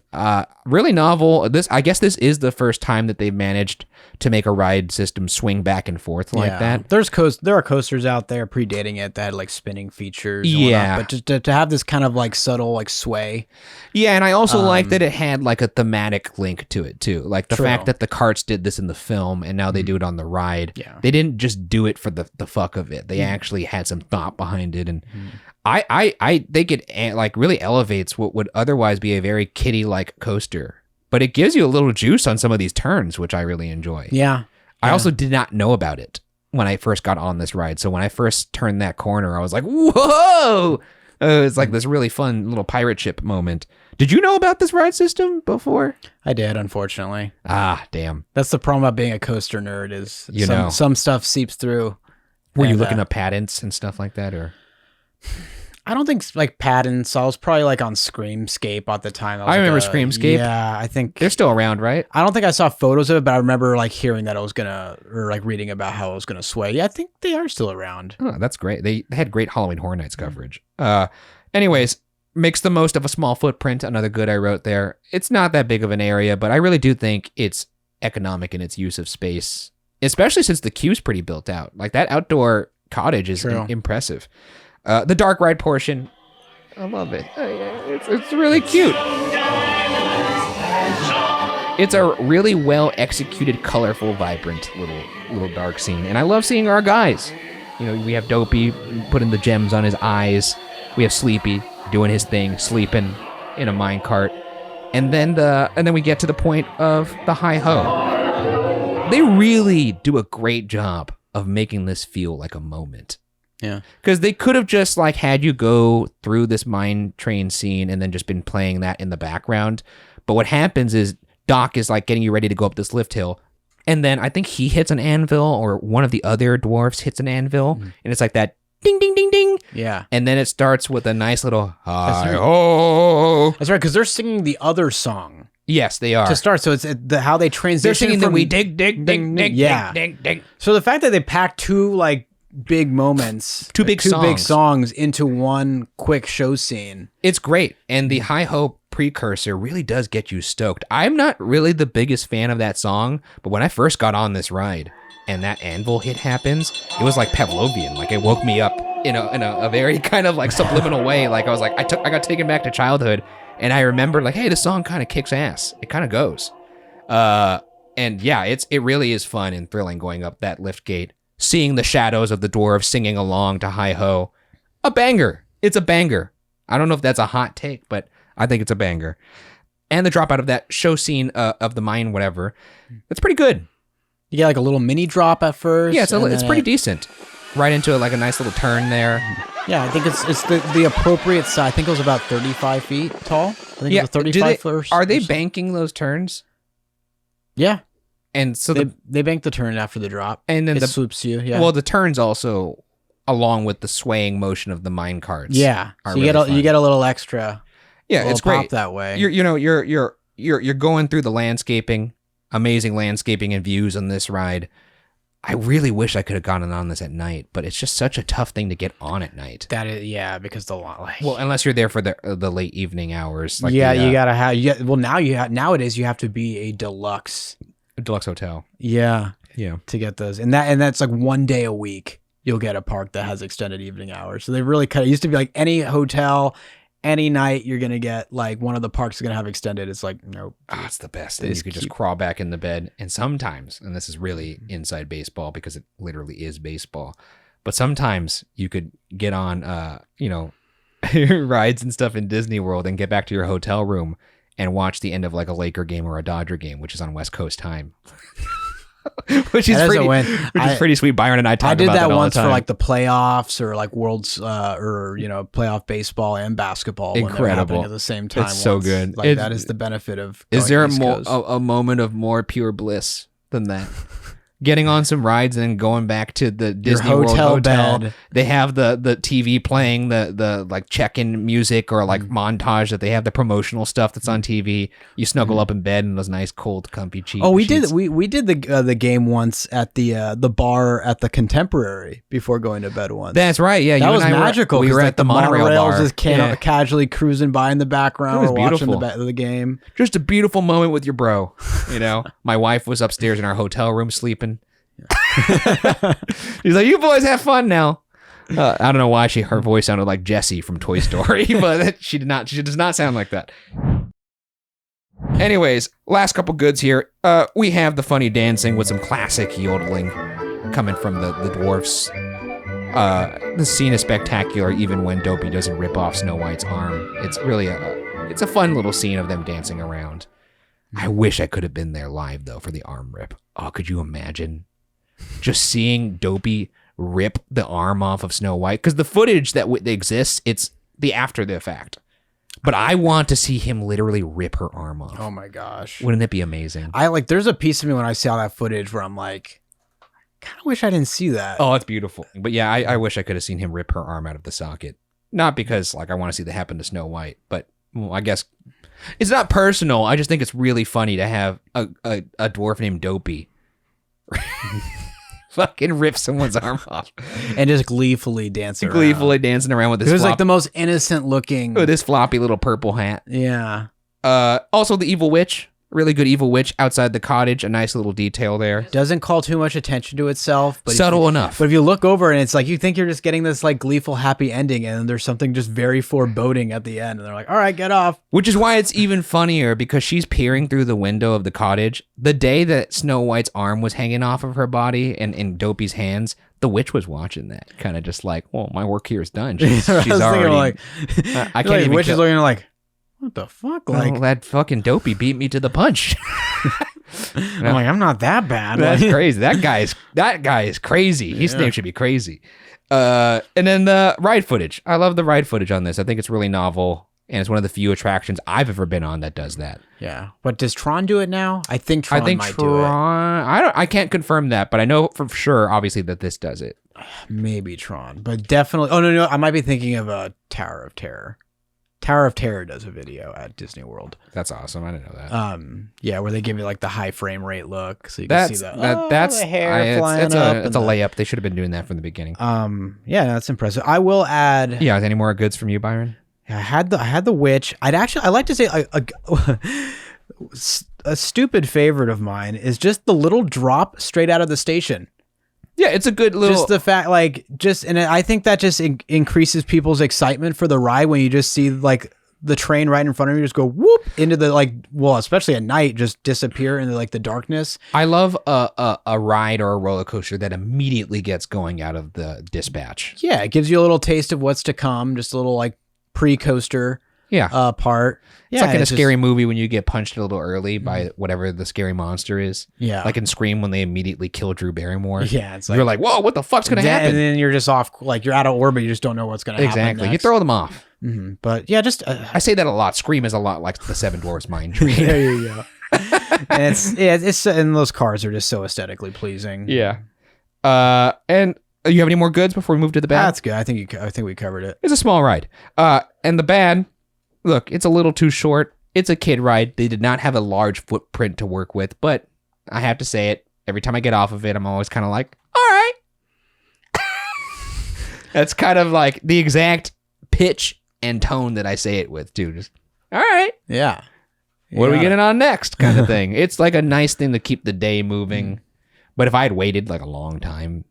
Really novel. I guess this is the first time that they've managed to make a ride system swing back and forth like that. There are coasters out there predating it that had like spinning features. And Yeah. whatnot, but just to have this kind of like subtle like sway. Yeah, and I also like that it had like a thematic link to it too. Like the True. fact that the carts did this in the film and now they do it on the ride. Yeah. They didn't just do it for the fuck of it. They actually had some thought behind it, and I think it like really elevates what would otherwise be a very kiddie like coaster. But it gives you a little juice on some of these turns, which I really enjoy. Yeah. I also did not know about it when I first got on this ride. So when I first turned that corner, I was like, whoa! It's like this really fun little pirate ship moment. Did you know about this ride system before? I did, unfortunately. Ah, damn. That's the problem about being a coaster nerd is You know. some stuff seeps through. Were you And, looking up patents and stuff like that, or? I don't think like patents. I was probably like on Screamscape at the time. I remember Screamscape. Yeah, I think They're still around, right? I don't think I saw photos of it, but I remember like hearing that it was gonna, or like reading about how it was gonna sway. Yeah, I think they are still around. Oh, that's great. They had great Halloween Horror Nights coverage. Anyways, makes the most of a small footprint. Another good I wrote there. It's not that big of an area, but I really do think it's economic in its use of space, especially since the queue's pretty built out. Like that outdoor cottage is True. impressive. The dark ride portion, I love it. It's really cute. It's a really well executed, colorful, vibrant little dark scene, and I love seeing our guys. You know, we have Dopey putting the gems on his eyes. We have Sleepy doing his thing, sleeping in a minecart, and then we get to the point of the Heigh Ho. They really do a great job of making this feel like a moment. Yeah. Because they could have just like had you go through this mine train scene and then just been playing that in the background. But what happens is Doc is like getting you ready to go up this lift hill. And then I think he hits an anvil, or one of the other dwarfs hits an anvil. And it's like that ding, ding, ding, ding. Yeah. And then it starts with a nice little Heigh Ho. That's right, because they're singing the other song Yes, they are. to start. So it's how they transition. They're singing from that we dig, dig, dig, dig, yeah. dig, dig, dig. So the fact that they packed two like big moments, Two big songs into one quick show scene. It's great. And the Heigh Ho precursor really does get you stoked. I'm not really the biggest fan of that song, but when I first got on this ride and that anvil hit happens, it was like Pavlovian. Like it woke me up in a very kind of like subliminal way. Like I was like, I got taken back to childhood, and I remember like, hey, the song kind of kicks ass. It kind of goes. And yeah, it really is fun and thrilling going up that lift gate, seeing the shadows of the dwarves singing along to Heigh Ho. A banger. It's a banger. I don't know if that's a hot take, but I think it's a banger. And the drop out of that show scene of the mine, whatever, it's pretty good. You get like a little mini drop at first. Yeah, it's pretty decent. Right into like a nice little turn there. Yeah, I think it's the appropriate size. I think it was about 35 feet tall. I think it was a 35 foot. Are they banking those turns? Yeah. And so They bank the turn after the drop. and then It the swoops you. Yeah. well, the turns also, along with the swaying motion of the mine carts. yeah. are So you really get fun. you get a little extra. Yeah, little it's pop great that way. You're going through the landscaping, amazing landscaping and views on this ride. I really wish I could have gotten on this at night, but it's just such a tough thing to get on at night. That is, yeah, because the like. Well, unless you're there for the late evening hours. Like yeah, the, you gotta have. Well, nowadays you have to be a deluxe. deluxe hotel. Yeah, Yeah. to get those, and that's like one day a week you'll get a park that has extended evening hours. So they really cut. It used to be like any hotel, any night you're gonna get like one of the parks is gonna have extended. It's like nope. Oh, it's the best. They And you just could just keep- crawl back in the bed. And sometimes, and this is really inside baseball because it literally is baseball, but sometimes you could get on, rides and stuff in Disney World and get back to your hotel room and watch the end of like a Laker game or a Dodger game, which is on West Coast time. which is That is a pretty, win. which is pretty sweet. Byron and I talked I did about that all once the time. for like the playoffs or like worlds or playoff baseball and basketball. When they were happening Incredible. at the same time. It's so once. good. Like It- that is the benefit of. Is going there East Coast. a moment of more pure bliss than that? getting on some rides and then going back to the Disney World hotel hotel. bed. They have the TV playing the like check-in music or like montage that they have the promotional stuff that's on TV. You snuggle up in bed in those nice cold comfy cheap Oh, we sheets. did. We did the game once at the bar at the Contemporary before going to bed once. That's right. Yeah, that you was and I magical. We were 'cause, at like, the monorail bar. just casually cruising by in the background. It was or watching beautiful. the game. Just a beautiful moment with your bro. You know, my wife was upstairs in our hotel room sleeping. He's like, "You boys have fun now." I don't know why her voice sounded like Jessie from Toy Story, but she did not. She does not sound like that. Anyways, last couple goods here. We have the funny dancing with some classic yodeling coming from the dwarfs. The scene is spectacular, even when Dopey doesn't rip off Snow White's arm. It's really it's a fun little scene of them dancing around. I wish I could have been there live though for the arm rip. Oh, could you imagine just seeing Dopey rip the arm off of Snow White? Because the footage that exists, it's the after the fact. But I want to see him literally rip her arm off. Oh my gosh. Wouldn't it be amazing? There's a piece of me when I saw that footage where I'm like, I kind of wish I didn't see that. Oh, it's beautiful. But yeah, I wish I could have seen him rip her arm out of the socket. Not because like I want to see that happen to Snow White, but well, I guess it's not personal. I just think it's really funny to have a dwarf named Dopey fucking rip someone's arm off And just gleefully dancing around. dancing around with this. It was like the most innocent looking. with this floppy little purple hat. Yeah. Also the evil witch, really good evil witch outside the cottage. A nice little detail there. Doesn't call too much attention to itself, but Subtle enough. But if you look over and it's like you think you're just getting this like gleeful happy ending, and then there's something just very foreboding at the end, and they're like, "All right, get off." Which is why it's even funnier because she's peering through the window of the cottage. The day that Snow White's arm was hanging off of her body and in Dopey's hands, the witch was watching that, kind of just like, well, my work here is done. She's I was already. thinking, like, I can't even. Witch is kill- looking like, what the fuck? Like, oh, that fucking Dopey beat me to the punch. I'm like, I'm not that bad. That's Like, crazy. That guy is crazy. His name should be Crazy. And then the ride footage. I love the ride footage on this. I think it's really novel, and it's one of the few attractions I've ever been on that does that. yeah. But does Tron do it now? I think Tron might do it. I can't confirm that, but I know for sure, obviously, that this does it. Maybe Tron, but definitely. Oh no, I might be thinking of Tower of Terror. Tower of Terror does a video at Disney World. That's awesome. I didn't know that. Yeah, where they give you like the high frame rate look, so you can see That's the hair flying it's up. a layup. They should have been doing that from the beginning. Yeah, that's impressive. I will add. Yeah. Any more goods from you, Byron? I had the witch. I like to say a stupid favorite of mine is just the little drop straight out of the station. Yeah, it's a good little. Just the fact, and I think that just increases people's excitement for the ride when you just see like the train right in front of you just go whoop into the especially at night, just disappear into like the darkness. I love a ride or a roller coaster that immediately gets going out of the dispatch. Yeah, it gives you a little taste of what's to come. Just a little like pre-coaster. Yeah. Part. It's Yeah, like in a it's scary movie when you get punched a little early by whatever the scary monster is. Yeah. Like in Scream when they immediately kill Drew Barrymore. Yeah, it's You're like, whoa, what the fuck's going to happen? And then you're just off, like you're out of orbit. You just don't know what's going to happen. Exactly. You next. throw them off. Mhm. But yeah, just I say that a lot. Scream is a lot like the Seven Dwarfs Mine Train. there you go. And it's and those cars are just so aesthetically pleasing. Yeah. And you have any more goods before we move to the bad? That's good. I think we covered it. It's a small ride. And the bad, look, it's a little too short. It's a kid ride. They did not have a large footprint to work with, but I have to say it. Every time I get off of it, I'm always kind of like, all right. That's kind of like the exact pitch and tone that I say it with, too. Just, all right. Yeah. What are we getting on next kind of thing? It's like a nice thing to keep the day moving. But if I had waited like a long time,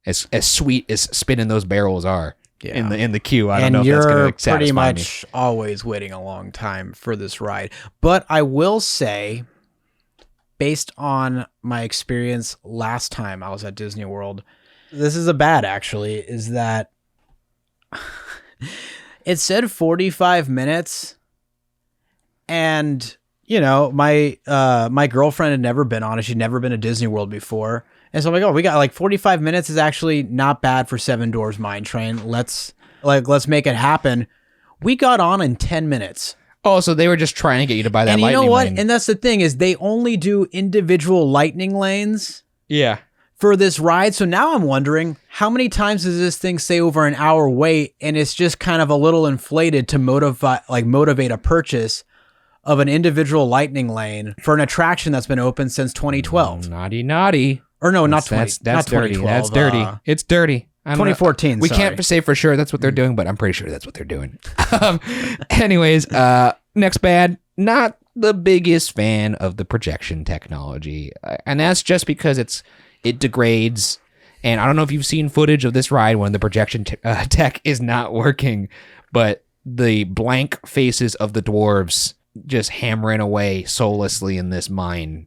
as sweet as spinning those barrels are in the queue, I don't know if that's going to satisfy pretty me. much always waiting a long time for this ride. But I will say, based on my experience last time I was at Disney World, this is a bad actually, is that it said 45 minutes. And, you know, my girlfriend had never been on it. She'd never been to Disney World before. And so I'm like, oh, we got like 45 minutes is actually not bad for Seven Dwarfs Mine Train. Let's make it happen. We got on in 10 minutes. Oh, so they were just trying to get you to buy that And you lightning know what? lane. And that's the thing is they only do individual lightning lanes. Yeah. for this ride. So now I'm wondering, how many times does this thing say over an hour wait, and it's just kind of a little inflated to motivate a purchase of an individual lightning lane for an attraction that's been open since 2012? Naughty. Or no, not 20. That's not dirty. 2012. That's dirty. It's dirty. 2014. We sorry. can't say for sure that's what they're doing, but I'm pretty sure that's what they're doing. Anyways, next bad. Not the biggest fan of the projection technology, and that's just because it degrades. And I don't know if you've seen footage of this ride when the projection tech is not working, but the blank faces of the dwarves just hammering away soullessly in this mine,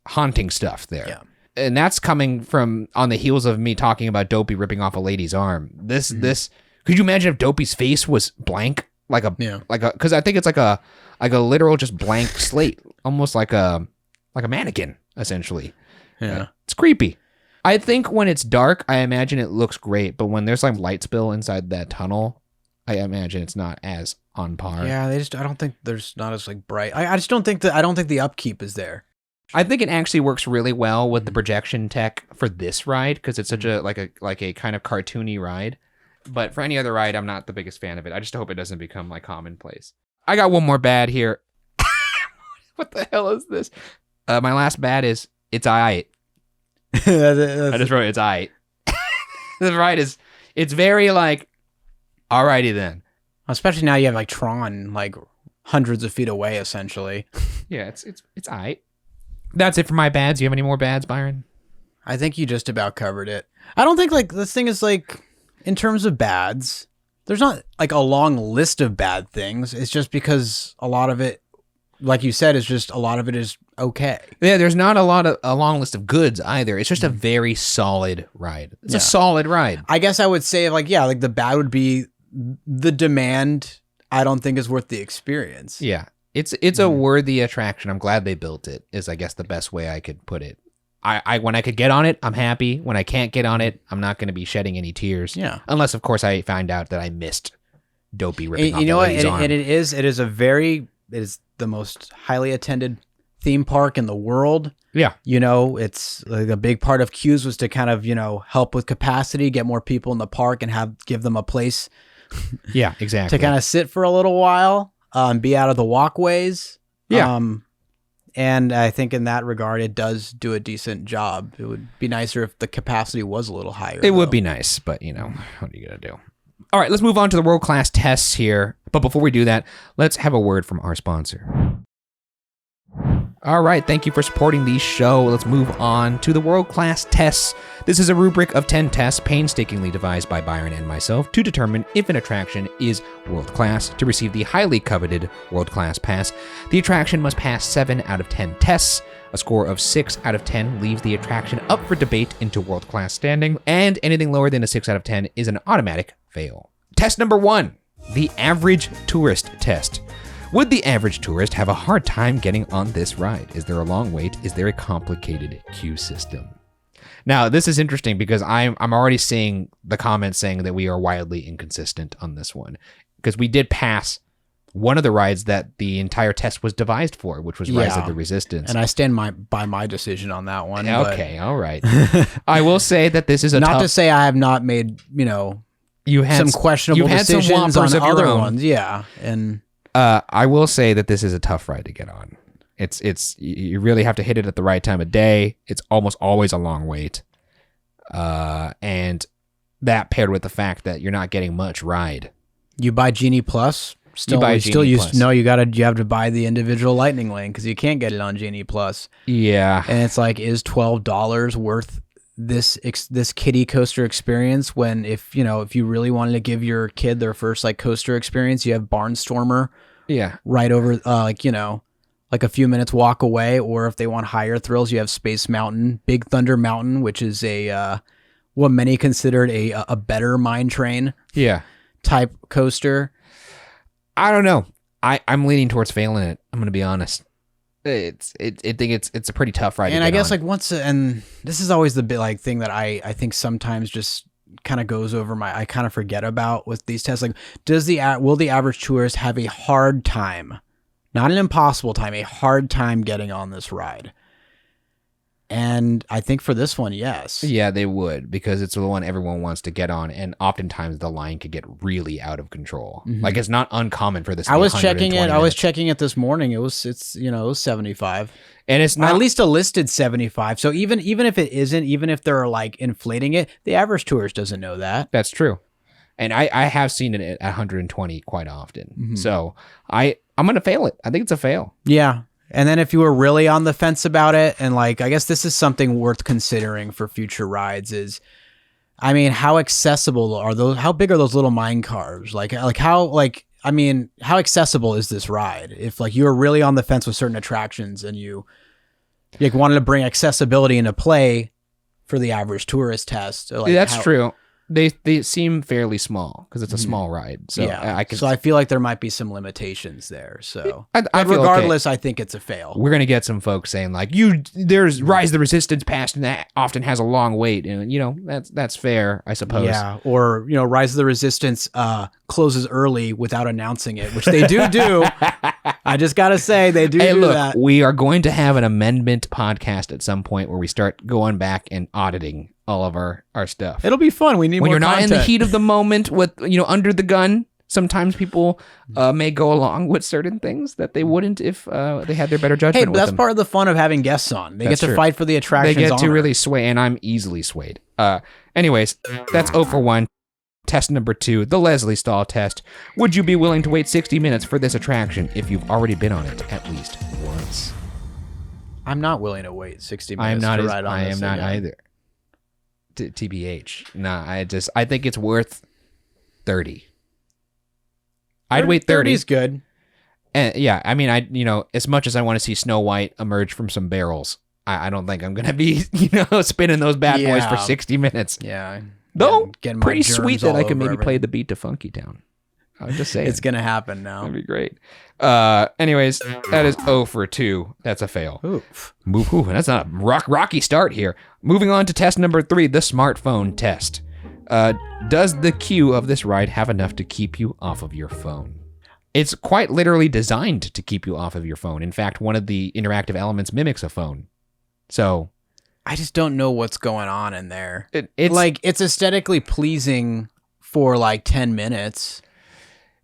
haunting stuff there. Yeah. And that's coming from on the heels of me talking about Dopey ripping off a lady's arm. This could you imagine if Dopey's face was blank, because I think it's like a literal just blank slate, almost like a mannequin essentially. Yeah, it's creepy. I think when it's dark, I imagine it looks great, but when there's like light spill inside that tunnel, I imagine it's not as on par. Yeah, I don't think there's not as like bright. I just don't think the upkeep is there. I think it actually works really well with the projection tech for this ride because it's such a kind of cartoony ride. But for any other ride, I'm not the biggest fan of it. I just hope it doesn't become like commonplace. I got one more bad here. What the hell is this? My last bad is it's aight. I just wrote it's aight. This ride it's very like, alrighty then. Especially now you have like Tron like hundreds of feet away essentially. Yeah, it's aight. That's it for my bads. Do you have any more bads, Byron? I think you just about covered it. I don't think like this thing is like, in terms of bads, there's not like a long list of bad things. It's just because a lot of it, like you said, is just a lot of it is okay. Yeah, there's not a long list of goods either. It's just a very solid ride. It's a solid ride. I guess I would say like the bad would be the demand. I don't think is worth the experience. Yeah. It's a worthy attraction. I'm glad they built it, is I guess the best way I could put it. I when I could get on it, I'm happy. When I can't get on it, I'm not going to be shedding any tears. Yeah. Unless, of course, I find out that I missed Dopey ripping off the lady's arm. And it is the most highly attended theme park in the world. Yeah. It's like a big part of Q's was to kind of, help with capacity, get more people in the park and give them a place. Yeah, exactly. To kind of sit for a little while. Be out of the walkways. Yeah. And I think in that regard, it does do a decent job. It would be nicer if the capacity was a little higher. It would be nice, but what are you going to do? All right, let's move on to the world-class tests here. But before we do that, let's have a word from our sponsor. All right, thank you for supporting the show. Let's move on to the world-class tests. This is a rubric of 10 tests painstakingly devised by Byron and myself to determine if an attraction is world-class. To receive the highly coveted world-class pass, the attraction must pass 7 out of 10 tests. A score of 6 out of 10 leaves the attraction up for debate into world-class standing, and anything lower than a 6 out of 10 is an automatic fail. Test number 1, the average tourist test. Would the average tourist have a hard time getting on this ride? Is there a long wait? Is there a complicated queue system? Now, this is interesting because I'm already seeing the comments saying that we are wildly inconsistent on this one, because we did pass one of the rides that the entire test was devised for, which was Rise of the Resistance. And I stand by my decision on that one. Okay, all right. I will say that this is not to say I have not made, you had some questionable decisions on other ones. Yeah, and I will say that this is a tough ride to get on. It's you really have to hit it at the right time of day. It's almost always a long wait, and that paired with the fact that you're not getting much ride. You buy Genie Plus. You have to buy the individual Lightning Lane because you can't get it on Genie Plus. Yeah, and it's like, is $12 worth this kiddie coaster experience when if you really wanted to give your kid their first like coaster experience, you have Barnstormer right over like a few minutes walk away, or if they want higher thrills, you have Space Mountain, Big Thunder Mountain, which is what many considered a better Mine Train type coaster. I don't know. I'm leaning towards failing it. I'm gonna be honest. I think it's a pretty tough ride. And to get I guess on. and this is always the bit like thing that I think sometimes just kind of goes over I kind of forget about with these tests. Like, will the average tourist have a hard time, not an impossible time, a hard time getting on this ride? And I think for this one, yes. Yeah, they would, because it's the one everyone wants to get on, and oftentimes the line could get really out of control. Like, it's not uncommon for this. I was checking it. Minutes. I was checking it this morning. It was 75, and it's not at least a listed 75. So even if it isn't, even if they're like inflating it, the average tourist doesn't know that. That's true. And I have seen it at 120 quite often. So I'm gonna fail it. I think it's a fail. Yeah. And then if you were really on the fence about it, and like, I guess this is something worth considering for future rides is, I mean, how accessible are those? How big are those little mine cars? Like how accessible is this ride? If like you were really on the fence with certain attractions and you like wanted to bring accessibility into play for the average tourist test. Like That's true. They seem fairly small because it's a small ride. So yeah. I can. So I feel like there might be some limitations there. So I but feel regardless, I think it's a fail. We're gonna get some folks saying like, there's Rise of the Resistance past, and that often has a long wait, and that's fair, I suppose. Yeah, or Rise of the Resistance closes early without announcing it, which they do. I just gotta say they do. Hey, do look, that. we are going to have an amendment podcast at some point where we start going back and auditing all of our stuff. It'll be fun. We need when more you're not content. in the heat of the moment with under the gun. Sometimes people may go along with certain things that they wouldn't if they had their better judgment. Hey, but with that's them. part of the fun of having guests on. They That's get to true. fight for the attraction's They get to honor. really sway, and I'm easily swayed. Anyways, that's 0 for 1. Test number 2, the Leslie Stahl test. Would you be willing to wait 60 minutes for this attraction if you've already been on it at least once? I'm not willing to wait 60 minutes I am not. to ride on I this am not again. either. TBH. No, I think it's worth 30. I'd wait 30. 30 is good. And yeah, I mean, as much as I want to see Snow White emerge from some barrels, I don't think I'm gonna be, spinning those bad boys for Yeah. 60 minutes. Yeah. Though, Getting my pretty germs sweet that all I could over maybe play everything. the beat to Funky Town. I'm just saying. It's gonna happen now. That'd be great. Anyways, that is 0 for 2. That's a fail. Oof. Ooh, that's not a rocky start here. Moving on to test number 3, the smartphone test. Does the queue of this ride have enough to keep you off of your phone? It's quite literally designed to keep you off of your phone. In fact, one of the interactive elements mimics a phone. So I just don't know what's going on in there. it's like it's aesthetically pleasing for like 10 minutes.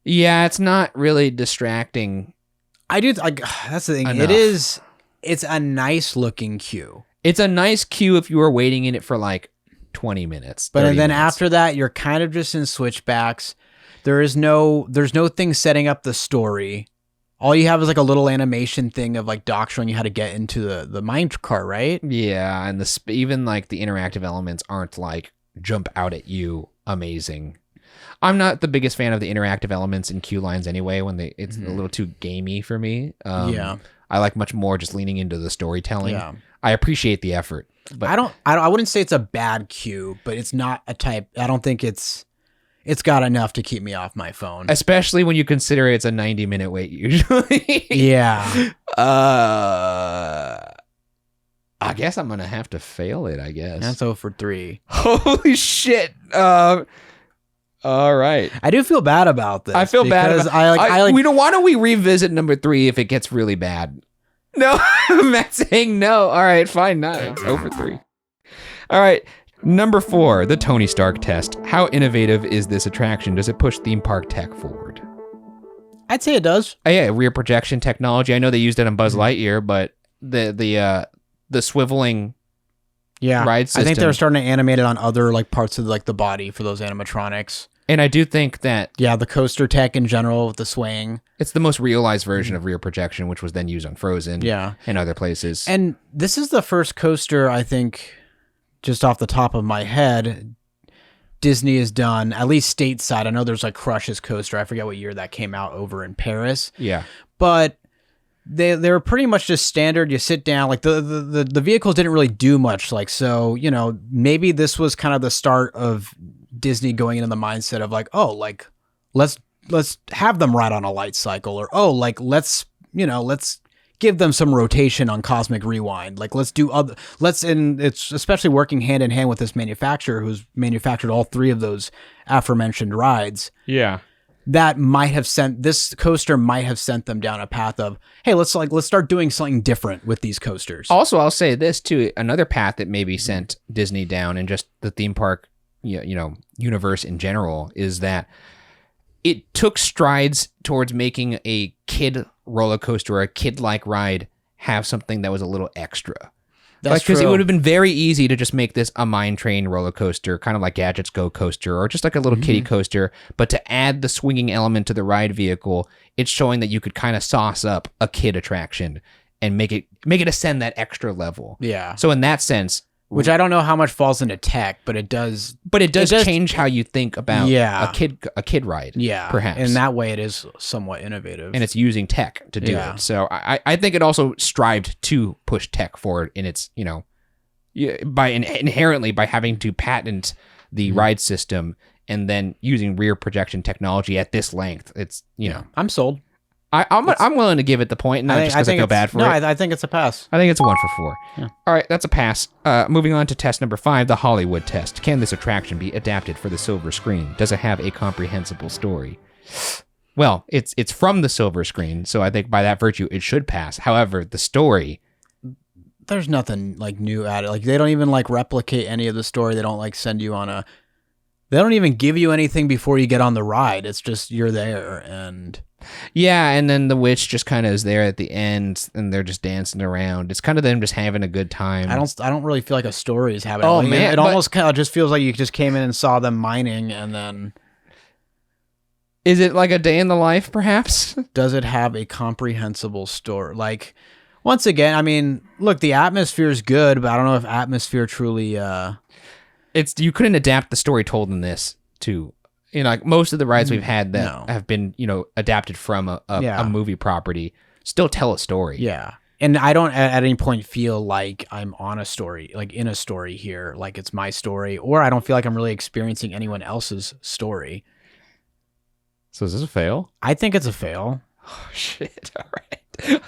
yeah, it's not really distracting. That's the thing. Enough. It's a nice looking queue. It's a nice queue if you were waiting in it for like 20 minutes. But 30 then minutes. after that, you're kind of just in switchbacks. There's no thing setting up the story. All you have is like a little animation thing of like Doc showing you how to get into the mine car, right? Yeah, and even like the interactive elements aren't like jump out at you amazing. I'm not the biggest fan of the interactive elements in queue lines anyway, when it's a little too gamey for me. Yeah. I like much more just leaning into the storytelling. Yeah. I appreciate the effort. But I wouldn't say it's a bad queue, but it's not a type. I don't think it's got enough to keep me off my phone. especially when you consider it's a 90-minute wait usually. Yeah. I guess I'm gonna have to fail it, I guess. That's 0 for 3. Holy shit. All right. I do feel bad about this. I feel bad because about why don't we revisit number 3 if it gets really bad? No, Matt's saying no. All right, fine, not. It's 0 for 3. All right, number 4, the Tony Stark test. How innovative is this attraction? Does it push theme park tech forward? I'd say it does. Oh, yeah, rear projection technology. I know they used it on Buzz Lightyear, but the swiveling Yeah. ride system. I think they're starting to animate it on other like parts of like the body for those animatronics. And I do think that Yeah, the coaster tech in general with the swaying. it's the most realized version of rear projection, which was then used on Frozen Yeah. and other places. And this is the first coaster, I think, just off the top of my head, Disney has done, at least stateside. I know there's like Crush's coaster. I forget what year that came out over in Paris. yeah. But they were pretty much just standard. You sit down, like the vehicles didn't really do much. Like, so, maybe this was kind of the start of Disney going into the mindset of like, oh, like let's have them ride on a light cycle, or oh, like let's give them some rotation on Cosmic Rewind. Like and it's especially working hand in hand with this manufacturer who's manufactured all 3 of those aforementioned rides. Yeah. that this coaster might have sent them down a path of, hey, let's start doing something different with these coasters. Also, I'll say this too, another path that maybe sent Disney down and just the theme park, universe in general, is that it took strides towards making a kid roller coaster or a kid-like ride have something that was a little extra. That's because true. it would have been very easy to just make this a mine train roller coaster, kind of like Gadgets Go coaster, or just like a little kiddie coaster. But to add the swinging element to the ride vehicle, it's showing that you could kind of sauce up a kid attraction and make it ascend that extra level. Yeah. So in that sense, Which I don't know how much falls into tech, but it does. But it does change how you think about Yeah. a kid ride. Yeah, perhaps. in that way, it is somewhat innovative. And it's using tech to do Yeah. it. So I think it also strived to push tech forward in its, inherently by having to patent the ride system and then using rear projection technology at this length. It's, I'm sold. I'm willing to give it the point, not just because I feel bad for it. I think it's a pass. I think it's a 1 for 4. Yeah. All right, that's a pass. Moving on to test number 5, the Hollywood test. Can this attraction be adapted for the silver screen? Does it have a comprehensible story? Well, it's from the silver screen, so I think by that virtue it should pass. However, the story, there's nothing like new at it. Like they don't even like replicate any of the story. They don't like send you on a. They don't even give you anything before you get on the ride. It's just you're there and. Yeah, and then the witch just kind of is there at the end, and they're just dancing around. It's kind of them just having a good time. I don't really feel like a story is happening. Oh, like, man, it almost kind of just feels like you just came in and saw them mining, and then is it like a day in the life, perhaps? Does it have a comprehensible story? Like, once again, I mean, look, the atmosphere is good, but I don't know if atmosphere truly. You couldn't adapt the story told in this to. Like most of the rides we've had that have been, adapted from a movie property still tell a story. Yeah. And I don't at any point feel like I'm on a story, like in a story here, like it's my story, or I don't feel like I'm really experiencing anyone else's story. So is this a fail? I think it's a fail. Oh, shit. All right.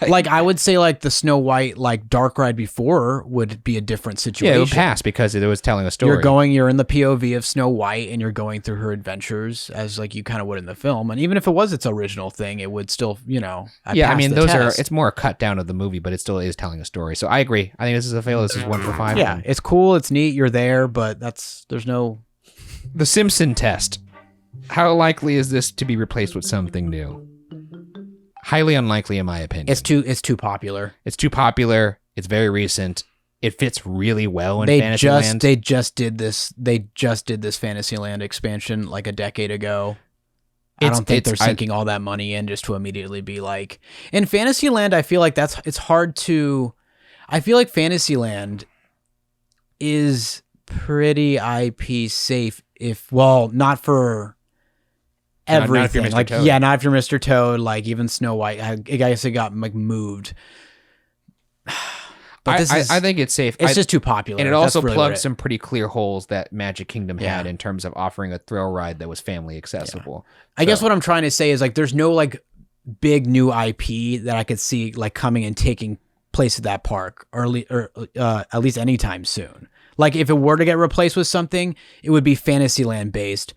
Like I would say like the Snow White, like dark ride before would be a different situation. Yeah, it would pass because it was telling a story. You're in the POV of Snow White and you're going through her adventures as like you kind of would in the film. And even if it was its original thing, it would still, it's more a cut down of the movie, but it still is telling a story. So I agree. I think this is a fail. This is 1 for 5. Yeah, it's cool. It's neat. You're there, but there's no. The Simpson test. How likely is this to be replaced with something new? Highly unlikely, in my opinion. It's too popular. It's too popular. It's very recent. It fits really well in Fantasyland. They just did this Fantasyland expansion like a decade ago. I don't think they're sinking all that money in just to immediately be like. In Fantasyland, I feel like it's hard to. I feel like Fantasyland is pretty IP safe not for. Everything. Not if you're Mr. Like Toad. Yeah, not if you're Mr. Toad. Like even Snow White, I guess it got like moved. But I think it's safe. It's just too popular, and it also plugged some pretty clear holes that Magic Kingdom had in terms of offering a thrill ride that was family accessible. Yeah. I guess what I'm trying to say is like there's no like big new IP that I could see like coming and taking place at that park or at least anytime soon. Like if it were to get replaced with something, it would be Fantasyland based.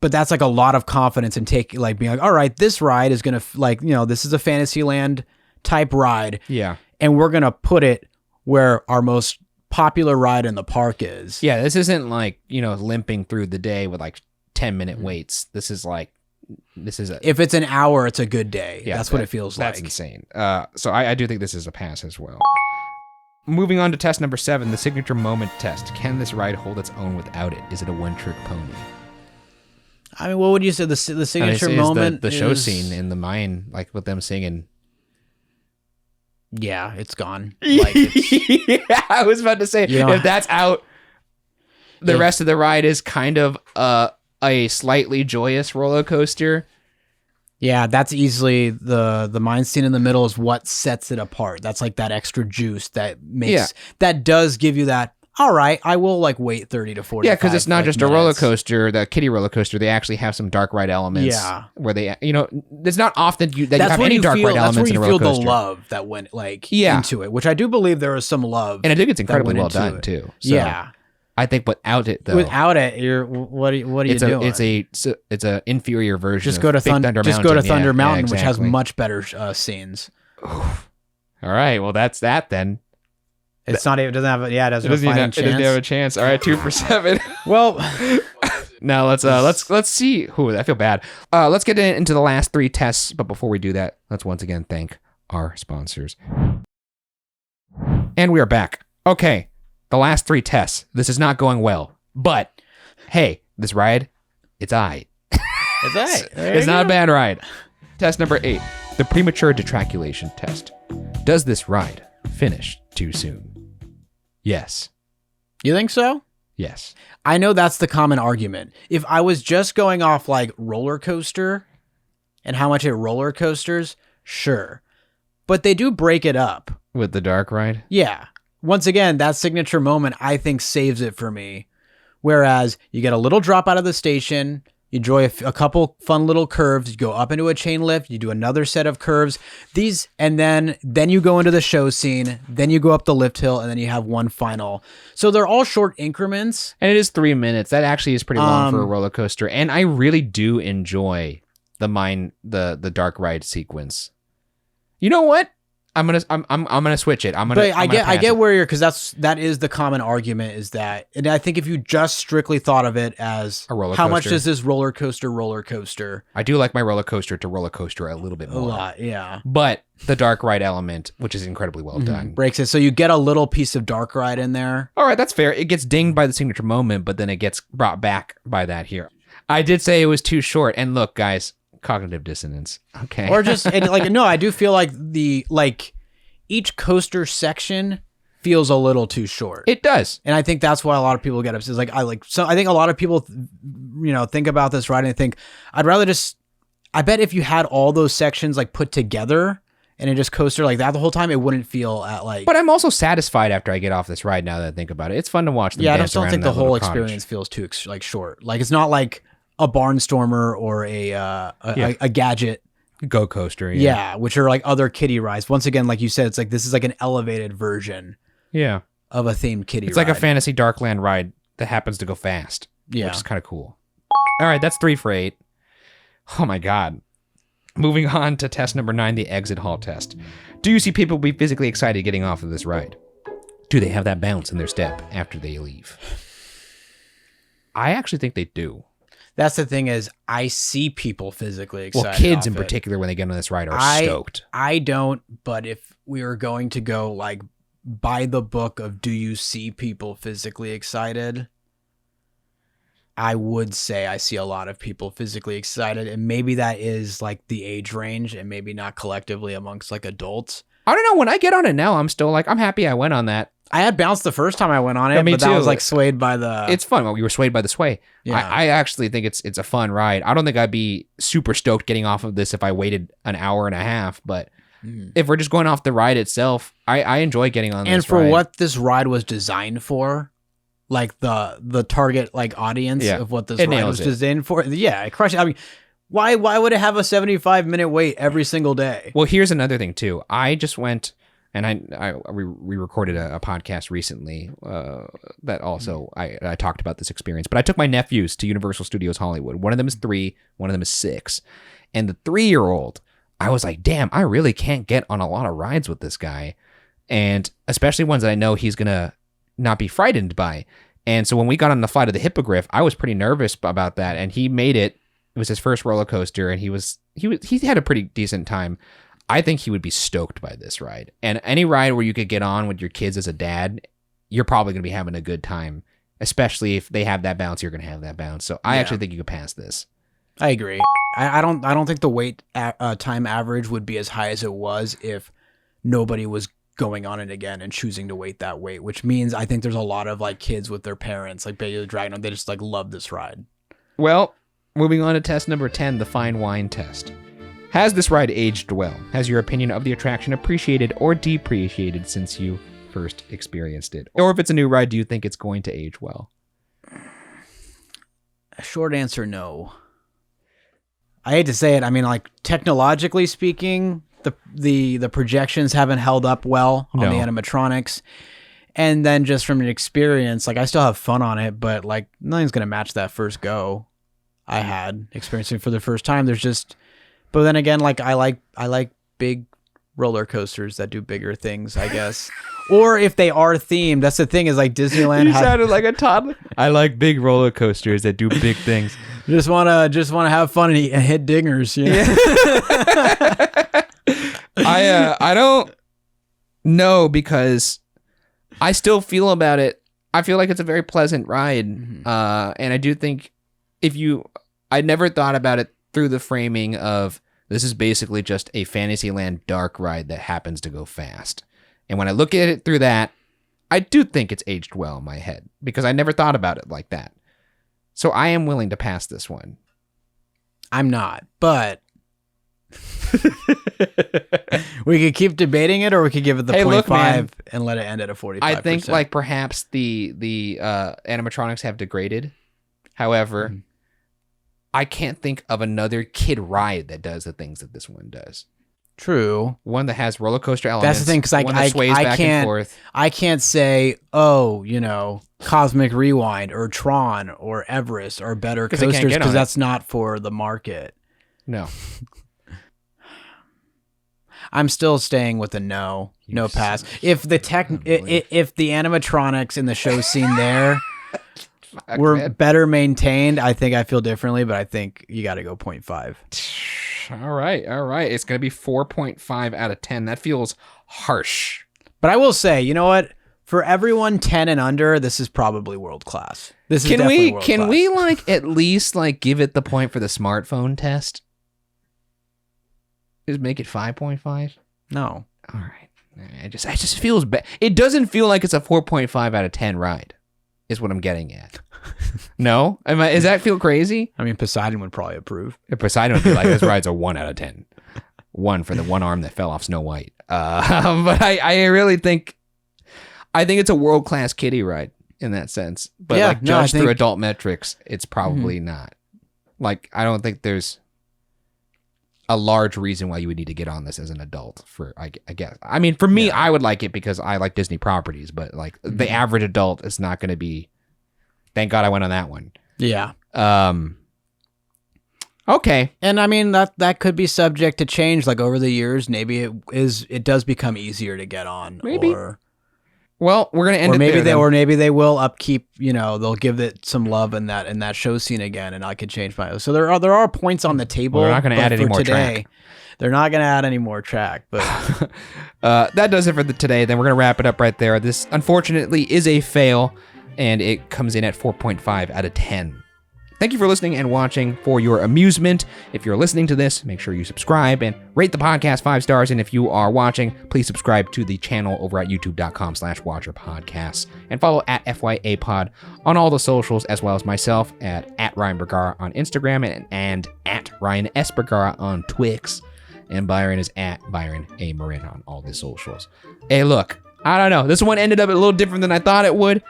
But that's like a lot of confidence in being like, all right, this ride is going to this is a Fantasyland type ride. Yeah. And we're going to put it where our most popular ride in the park is. Yeah. This isn't like, limping through the day with like 10-minute waits. This is if it's an hour, it's a good day. Yeah, that's what it feels like. That's insane. So I do think this is a pass as well. Moving on to test number 7, the signature moment test. Can this ride hold its own without it? Is it a one-trick pony? I mean, what would you say the signature moment? The show scene in the mine, like with them singing. Yeah, it's gone. Like yeah, I was about to say if that's out, the rest of the ride is kind of a slightly joyous roller coaster. Yeah, that's easily the mine scene in the middle is what sets it apart. That's like that extra juice that makes that does give you that. All right, I will like wait 30 to 40. Yeah, because it's not just a roller coaster, the kiddie roller coaster. They actually have some dark ride elements. Yeah, where they, it's not often you have any dark ride elements in a roller coaster. That's where you feel the love that went into it, which I do believe there is some love, and I think it's incredibly well done too. So. Yeah, I think without it though, Without it, what are you doing? It's a inferior version. Just go to Thunder Mountain. Just go to Thunder Yeah, Mountain, exactly. which has much better scenes. All right, well that's that then. It's not even. It doesn't have. Yeah, it doesn't have a It fighting doesn't have a chance. All right, 2 for 7. Well, now let's see. Ooh, I feel bad. Let's get into the last 3 tests, but before we do that, let's once again thank our sponsors. And we are back. Okay, the last 3 tests. This is not going well, but hey, this ride, it's aight. it's right. It's not a bad ride. Test number 8, the premature detraculation test. Does this ride finish too soon? Yes. You think so? Yes. I know that's the common argument. If I was just going off like roller coaster and how much it roller coasters, sure. But they do break it up. With the dark ride? Yeah. Once again, that signature moment, I think, saves it for me. Whereas you get a little drop out of the station, you enjoy a couple fun little curves, you go up into a chain lift, you do another set of curves, and then you go into the show scene, then you go up the lift hill, and then you have one final. So they're all short increments. And it is 3 minutes. That actually is pretty long for a roller coaster. And I really do enjoy the dark ride sequence. You know what? I'm gonna switch it. I get where you're, because that is the common argument, is that, and I think if you just strictly thought of it as a roller how much coaster. does this roller coaster? I do like my roller coaster to roller coaster a little bit more. A lot, yeah. But the dark ride element, which is incredibly well done, breaks it. So you get a little piece of dark ride in there. All right, that's fair. It gets dinged by the signature moment, but then it gets brought back by that here. I did say it was too short, and look, guys, cognitive dissonance. Okay. Or just no, I do feel like each coaster section feels a little too short. It does. And I think that's why a lot of people get upset. I think a lot of people, think about this ride and think, I bet if you had all those sections like put together and it just coaster like that the whole time, it wouldn't feel But I'm also satisfied after I get off this ride now that I think about it. It's fun to watch them. Yeah, I dance just don't around think in the that whole little experience feels too short. Like it's not like a barnstormer or a gadget. Go coaster. Yeah, which are like other kiddie rides. Once again, like you said, it's like this is like an elevated version. Yeah. Of a themed kiddie ride. It's like a fantasy Darkland ride that happens to go fast. Yeah. Which is kind of cool. All right, that's 3 for 8. Oh my God. Moving on to test number 9, the exit hall test. Do you see people be physically excited getting off of this ride? Do they have that bounce in their step after they leave? I actually think they do. That's the thing, is I see people physically excited. Well, kids in particular, when they get on this ride, are stoked. I don't, but if we were going to go like by the book of do you see people physically excited, I would say I see a lot of people physically excited, and maybe that is like the age range and maybe not collectively amongst like adults. I don't know. When I get on it now, I'm still like, I'm happy I went on that. I had bounced the first time I went on it, me but too. that was like swayed by the... It's fun. Well, we were swayed by the sway. Yeah. I actually think it's a fun ride. I don't think I'd be super stoked getting off of this if I waited an hour and a half, but if we're just going off the ride itself, I enjoy getting on this ride. And for what this ride was designed for, like the target like audience of what this ride was designed for, yeah, it crushed it. I mean, why would it have a 75-minute wait every single day? Well, here's another thing too. I just went... And we recorded a podcast recently that also I talked about this experience. But I took my nephews to Universal Studios Hollywood. One of them is 3, one of them is 6. And the 3-year-old, I was like, damn, I really can't get on a lot of rides with this guy. And especially ones that I know he's going to not be frightened by. And so when we got on the Flight of the Hippogriff, I was pretty nervous about that. And he made it. It was his first roller coaster, and he had a pretty decent time. I think he would be stoked by this ride. And any ride where you could get on with your kids as a dad, you're probably going to be having a good time, especially if they have that bounce, you're going to have that bounce. So I actually think you could pass this. I agree. I don't think the wait time average would be as high as it was if nobody was going on it again and choosing to wait that wait, which means I think there's a lot of like kids with their parents, like Baby the Dragon, they just like love this ride. Well, moving on to test number 10, the fine wine test. Has this ride aged well? Has your opinion of the attraction appreciated or depreciated since you first experienced it? Or if it's a new ride, do you think it's going to age well? A short answer, no. I hate to say it. I mean, like technologically speaking, the projections haven't held up well on the animatronics. And then just from an experience, like I still have fun on it, but like nothing's gonna match that first go I had experiencing for the first time. But then again, like I like big roller coasters that do bigger things, I guess. Or if they are themed, that's the thing is like Disneyland. You sounded like a toddler. I like big roller coasters that do big things. Just wanna have fun and hit dingers. You know? Yeah. I don't know because I still feel about it. I feel like it's a very pleasant ride, and I do think I never thought about it through the framing of this is basically just a Fantasyland dark ride that happens to go fast. And when I look at it through that, I do think it's aged well in my head because I never thought about it like that. So I am willing to pass this one. I'm not, but we could keep debating it, or we could give it the 0.5 and let it end at a 45%. I think like perhaps the animatronics have degraded. However, I can't think of another kid ride that does the things that this one does. True. One that has roller coaster elements. That's the thing, because I can't say, Cosmic Rewind or Tron or Everest are better coasters because that's not for the market. No. I'm still staying with a no pass. If the if the animatronics in the show scene there were better maintained, I think I feel differently, but I think you got to go 0.5. All right. It's going to be 4.5 out of 10. That feels harsh. But I will say, you know what? For everyone 10 and under, this is probably world class. This is definitely world class. Can we like at least like give it the point for the smartphone test? Just make it 5.5? No. All right. It just feels bad. It doesn't feel like it's a 4.5 out of 10 ride. Is what I'm getting at. No? Does that feel crazy? I mean, Poseidon would probably approve. Poseidon would be like, this ride's a 1 out of 10. 1 for the one arm that fell off Snow White. But I really think it's a world-class kiddie ride in that sense. But judged through adult metrics, it's probably not. Like, I don't think there's a large reason why you would need to get on this as an adult I guess. I mean, for me, I would like it because I like Disney properties, but like the average adult is not going to be, thank God I went on that one. Yeah. Okay. And I mean, that could be subject to change. Like over the years, maybe it does become easier to get on. Maybe. Well, we're going to end it there. Or maybe they will upkeep, they'll give it some love in that show scene again, and I could change my. So there are points on the table. Well, they're not going to add any more track. They're not going to add any more track, but that does it for today. Then we're going to wrap it up right there. This unfortunately is a fail, and it comes in at 4.5 out of 10. Thank you for listening and watching. For your amusement, if you're listening to this, make sure you subscribe and rate the podcast 5 stars. And if you are watching, please subscribe to the channel over at youtube.com/watcherpodcasts and follow at FYAPod on all the socials, as well as myself at Ryan Bergara on Instagram and at Ryan S. Bergara on Twix. And Byron is at Byron A. Marin on all the socials. Hey, look, I don't know. This one ended up a little different than I thought it would.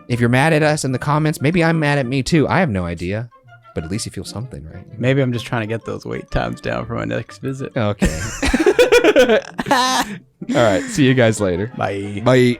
If you're mad at us in the comments, maybe I'm mad at me too. I have no idea. But at least you feel something, right? Maybe I'm just trying to get those wait times down for my next visit. Okay. All right. See you guys later. Bye. Bye.